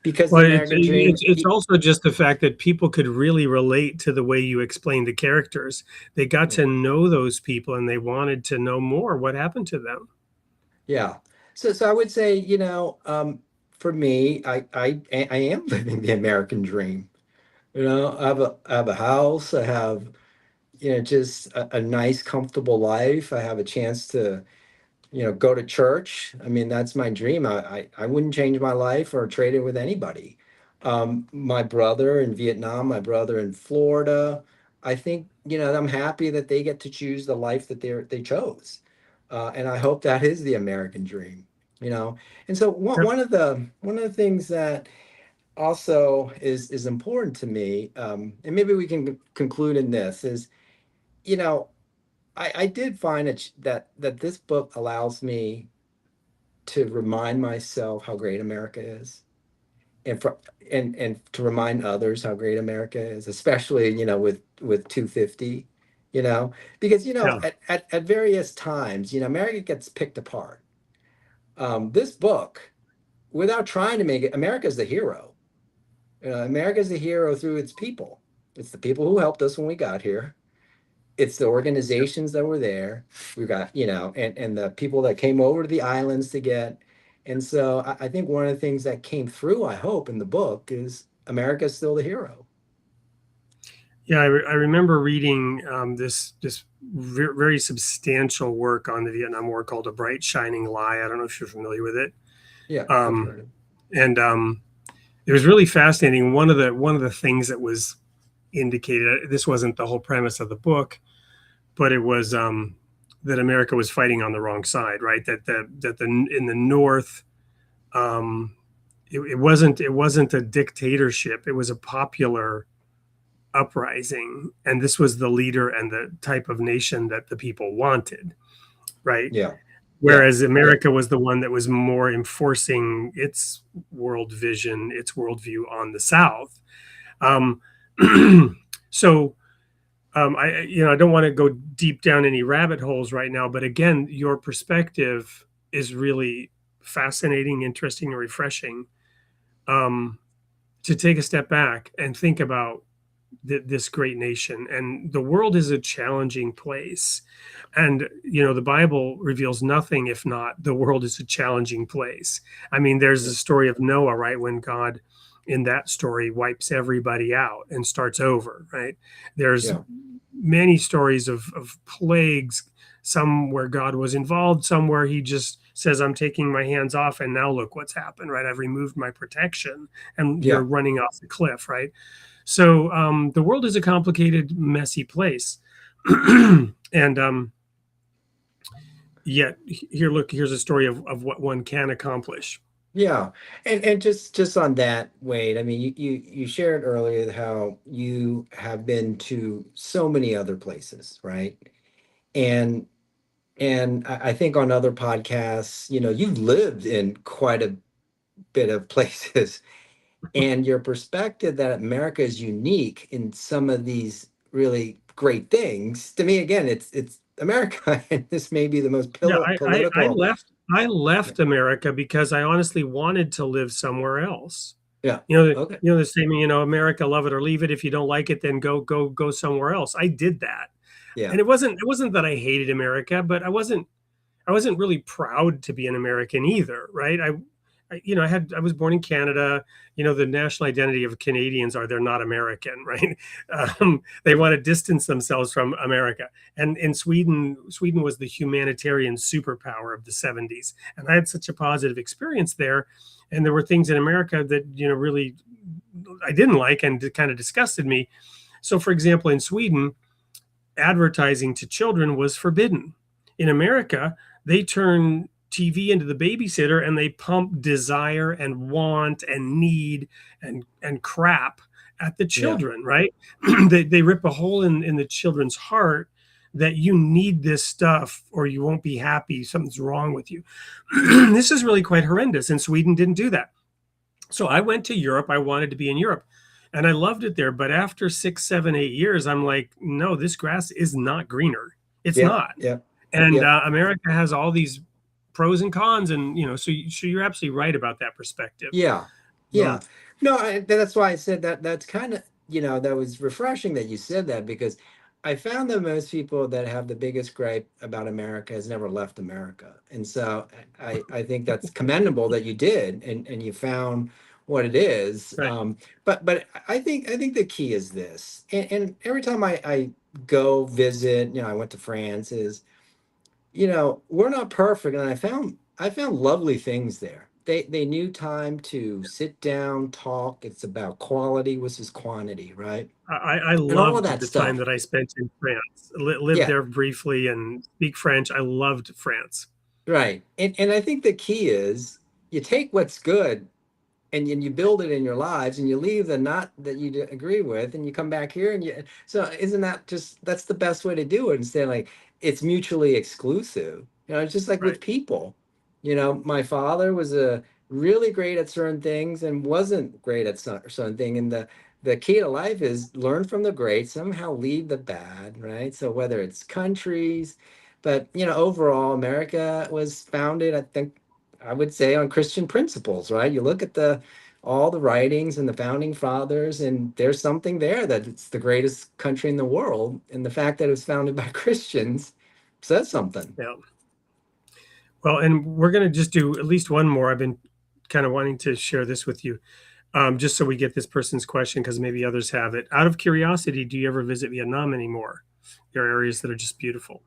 because the Well, it's American dream, it's it's also just the fact that people could really relate to the way you explained the characters. They got yeah. to know those people and they wanted to know more. What happened to them? Yeah. So I would say, for me, I am living the American dream. I have a house. I have, just a nice, comfortable life. I have a chance to, go to church. I mean, that's my dream. I wouldn't change my life or trade it with anybody. My brother in Vietnam, my brother in Florida, I think, I'm happy that they get to choose the life that they chose. And I hope that is the American dream, you know. And so Yep. one of the things that also is important to me, and maybe we can conclude in this, is, you know, I did find that this book allows me to remind myself how great America is, and for and to remind others how great America is, especially with 250. you know, because, you know, Yeah. at various times, you know, America gets picked apart. This book, without trying to make it, America's the hero. America's the hero through its people. It's the people who helped us when we got here. It's the organizations that were there. We've got, you know, and the people that came over to the islands to get. And so I think one of the things that came through, I hope, in the book is America's still the hero. Yeah, I remember reading this very substantial work on the Vietnam War called "A Bright Shining Lie." I don't know if you're familiar with it. Yeah, I've Um, heard it. and It was really fascinating. One of the things that was indicated, this wasn't the whole premise of the book, but it was that America was fighting on the wrong side, right? That in the North, it wasn't a dictatorship. It was a popular uprising, and this was the leader and the type of nation that the people wanted, right? Yeah, yeah, Whereas yeah, America was the one that was more enforcing its world vision, its worldview on the South. Um, so I don't want to go deep down any rabbit holes right now, but again, your perspective is really fascinating, interesting, and refreshing. Um, to take a step back and think about this great nation, and the world is a challenging place, and the Bible reveals nothing if not the world is a challenging place. I mean, there's yeah, the story of Noah, right, when God in that story wipes everybody out and starts over, right? There's yeah, many stories of plagues, some where God was involved, some where he just says, I'm taking my hands off, and now look what's happened, right? I've removed my protection, and you're yeah. running off the cliff, right? So the world is a complicated, messy place. And yet, here's a story of what one can accomplish. Yeah, and just on that, Wade, I mean, you shared earlier how you have been to so many other places, right? And I think on other podcasts, you know, you've lived in quite a bit of places, and your perspective that America is unique in some of these really great things. To me, again, it's America, and this may be the most Yeah, I political. left I Yeah, left America because I honestly wanted to live somewhere else. yeah, okay, The saying, America, love it or leave it. If you don't like it, then go somewhere else. I did that. yeah, And it wasn't that I hated America, but I wasn't really proud to be an American either, right? I was born in Canada. The national identity of Canadians are they're not American, right? They want to distance themselves from America. And in Sweden was the humanitarian superpower of the 70s, and I had such a positive experience there. And there were things in America that really I didn't like and kind of disgusted me. So, for example, in Sweden, advertising to children was forbidden. In America, they turn TV into the babysitter, and they pump desire and want and need and crap at the yeah, children, right? They rip a hole in the children's heart that you need this stuff or you won't be happy. Something's wrong with you. This is really quite horrendous. And Sweden didn't do that. So I went to Europe. I wanted to be in Europe, and I loved it there. But after 6, 7, 8 years, I'm like, no, this grass is not greener. It's yeah, not. yeah, And yeah. America has all these pros and cons, and so you're absolutely right about that perspective. Yeah, Um, yeah. No, that's why I said that. That's kind of, that was refreshing that you said that, because I found that most people that have the biggest gripe about America has never left America. And so I think that's commendable that you did, and you found what it is. right. But I think the key is this. And every time I go visit, I went to France, is, we're not perfect, and I found lovely things there. They knew time to sit down, talk. It's about quality versus quantity, right? I And all of loved that the time stuff. that I spent in France. Lived Yeah, there briefly and speak French. I loved France. right. And I think the key is you take what's good, and you build it in your lives, and you leave the not that you agree with, and you come back here, and so isn't that just, that's the best way to do it, instead of, like, it's mutually exclusive. It's just like Right. with people. My father was a really great at certain things and wasn't great at certain thing, and the key to life is learn from the great, somehow leave the bad, right? So whether it's countries, but overall, America was founded, I think, I would say, on Christian principles, right? You look at the all the writings and the founding fathers, and there's something there that it's the greatest country in the world, and the fact that it was founded by Christians says something. Yeah. Well, and we're going to just do at least one more. I've been kind of wanting to share this with you, just so we get this person's question, because maybe others have it. Out of curiosity, do you ever visit Vietnam anymore? There are areas that are just beautiful.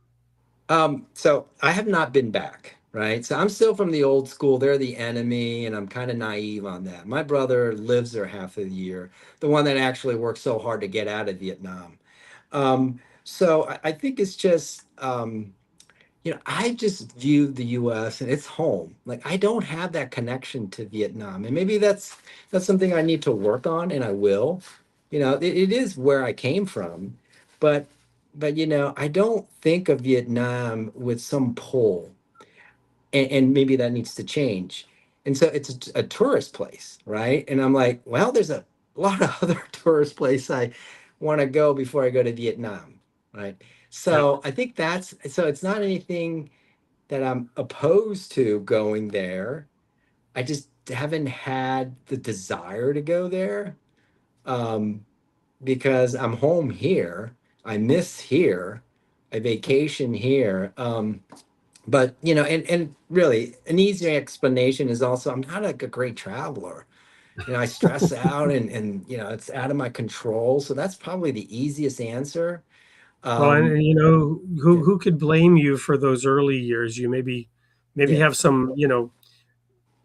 So I have not been back, right? So I'm still from the old school. They're the enemy, and I'm kind of naive on that. My brother lives there half of the year, the one that actually worked so hard to get out of Vietnam. So I think it's just, I just view the U.S. and it's home. Like I don't have that connection to Vietnam, and maybe that's something I need to work on, and I will. It is where I came from, but I don't think of Vietnam with some pull, and maybe that needs to change. And so it's a tourist place, right? And I'm like, well, there's a lot of other tourist places I want to go before I go to Vietnam, right? Yeah. So I think so it's not anything that I'm opposed to going there. I just haven't had the desire to go there, because I'm home here. I miss here. I vacation here. But and really an easy explanation is also I'm not like a great traveler. I stress out, and it's out of my control. So that's probably the easiest answer. Well, Um, who yeah, who could blame you for those early years? You maybe yeah, have some,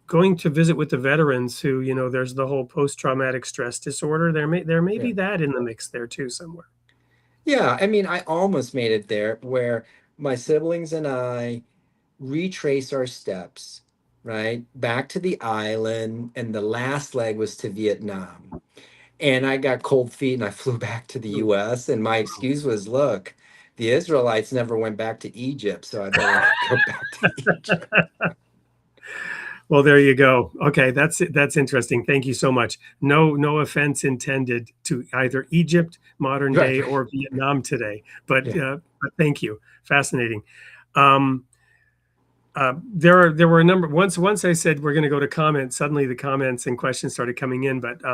going to visit with the veterans who, there's the whole post-traumatic stress disorder. There may yeah. be that in the mix there too somewhere. Yeah, I mean, I almost made it there where my siblings and I retrace our steps, right? Back to the island, and the last leg was to Vietnam. And I got cold feet and I flew back to the US. And my excuse was, look, the Israelites never went back to Egypt, so I better not go back to Egypt. Well, there you go. Okay, that's interesting. Thank you so much. No offense intended to either Egypt, modern Right, day, right. or Vietnam today, but Yeah, thank you. Fascinating. Um, there were a number. Once I said we're going to go to comments, suddenly the comments and questions started coming in. But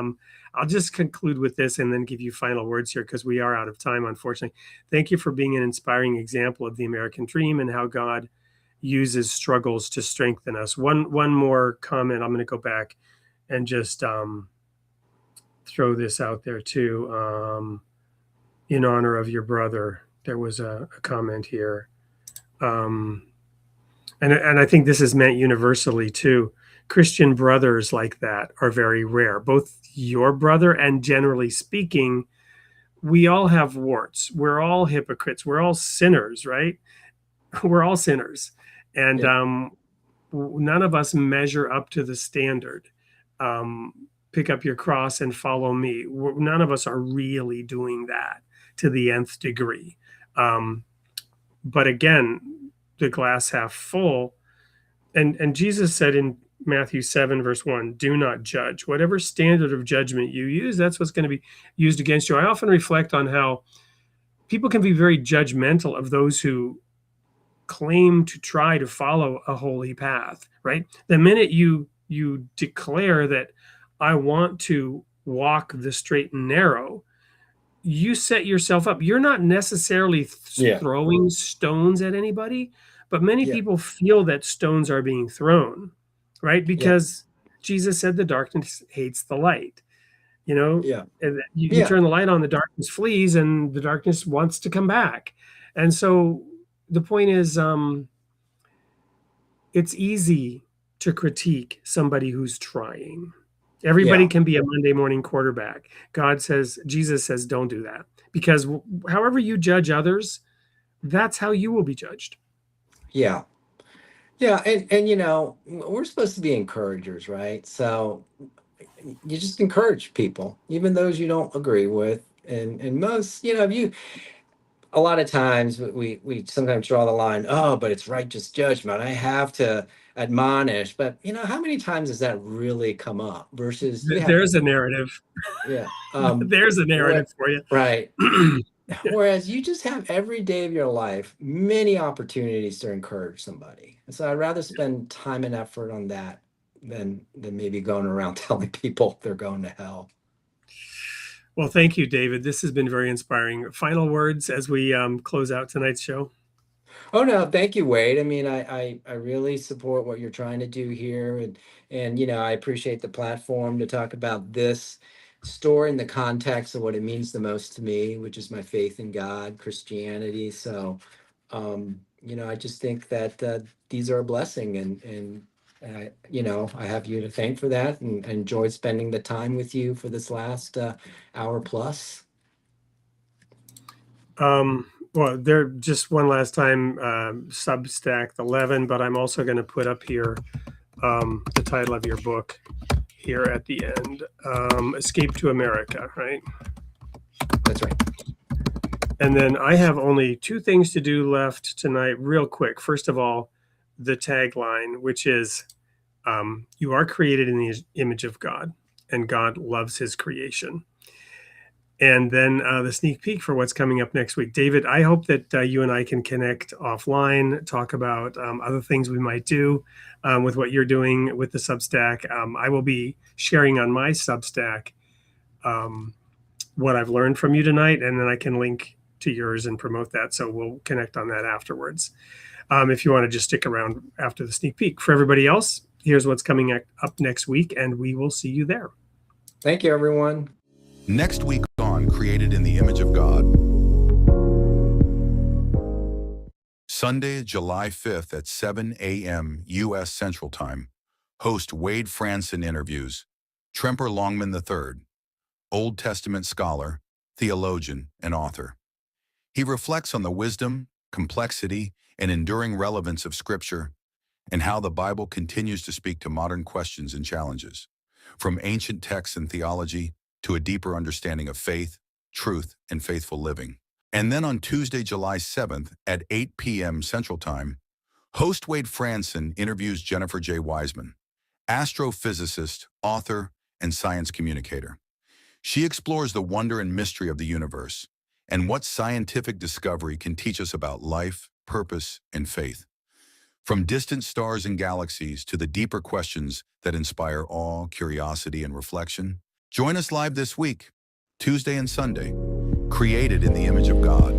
I'll just conclude with this and then give you final words here, because we are out of time, unfortunately. Thank you for being an inspiring example of the American dream and how God uses struggles to strengthen us. One more comment. I'm going to go back and just throw this out there too. In honor of your brother, there was a comment here. Um, and I think this is meant universally too. Christian brothers like that are very rare. Both your brother and, generally speaking, we all have warts. We're all hypocrites. We're all sinners, right? We're all sinners, and yeah, none of us measure up to the standard. Um, Pick up your cross and follow me. None of us are really doing that to the nth degree. But again, the glass half full. And Jesus said in Matthew 7, verse 1, do not judge. Whatever standard of judgment you use, that's what's going to be used against you. I often reflect on how people can be very judgmental of those who claim to try to follow a holy path, right? The minute you declare that I want to walk the straight and narrow, you set yourself up. You're not necessarily yeah, throwing stones at anybody, but many yeah, people feel that stones are being thrown, right? yeah, Because Jesus said the darkness hates the light, yeah, and that you yeah, turn the light on, the darkness flees, and the darkness wants to come back. And so the point is, it's easy to critique somebody who's trying. Everybody yeah, can be a Monday morning quarterback. Jesus says, don't do that, because however you judge others, that's how you will be judged. yeah. Yeah, and we're supposed to be encouragers, right? So you just encourage people, even those you don't agree with. And most, if you a lot of times we sometimes draw the line, oh, but it's righteous judgment. I have to admonish. But how many times does that really come up? Versus you have, There's a narrative. yeah, There's a narrative what, for you. right. Yeah. Whereas you just have every day of your life many opportunities to encourage somebody. And so I'd rather spend time and effort on that than maybe going around telling people they're going to hell. Well, thank you, David. This has been very inspiring. Final words as we close out tonight's show. Oh no, thank you, Wade. I mean, I really support what you're trying to do here, and I appreciate the platform to talk about this story in the context of what it means the most to me, which is my faith in God, Christianity. So, I just think that these are a blessing, and I have you to thank for that, and enjoyed spending the time with you for this last hour plus. Well, there just one last time, Substack 11, but I'm also going to put up here the title of your book here at the end, Escape to America, right? That's right. And then I have only two things to do left tonight, real quick. First of all, the tagline, which is you are created in the image of God, and God loves his creation. And then the sneak peek for what's coming up next week. David, I hope that you and I can connect offline, talk about other things we might do with what you're doing with the Substack. I will be sharing on my Substack what I've learned from you tonight, and then I can link to yours and promote that. So we'll connect on that afterwards. If you want to just stick around after the sneak peek. For everybody else, here's what's coming up next week, and we will see you there. Thank you, everyone. Next week on Created in the Image of God. Sunday, July 5th at 7 a.m. U.S. Central Time. Host Wade Franson interviews Tremper Longman III, Old Testament scholar, theologian, and author. He reflects on the wisdom, complexity, and enduring relevance of Scripture and how the Bible continues to speak to modern questions and challenges, from ancient texts and theology to a deeper understanding of faith, truth, and faithful living. And then on Tuesday, July 7th at 8 p.m. Central Time, host Wade Franson interviews Jennifer J. Wiseman, astrophysicist, author, and science communicator. She explores the wonder and mystery of the universe and what scientific discovery can teach us about life, purpose, and faith. From distant stars and galaxies to the deeper questions that inspire awe, curiosity, and reflection, join us live this week, Tuesday and Sunday, Created in the Image of God.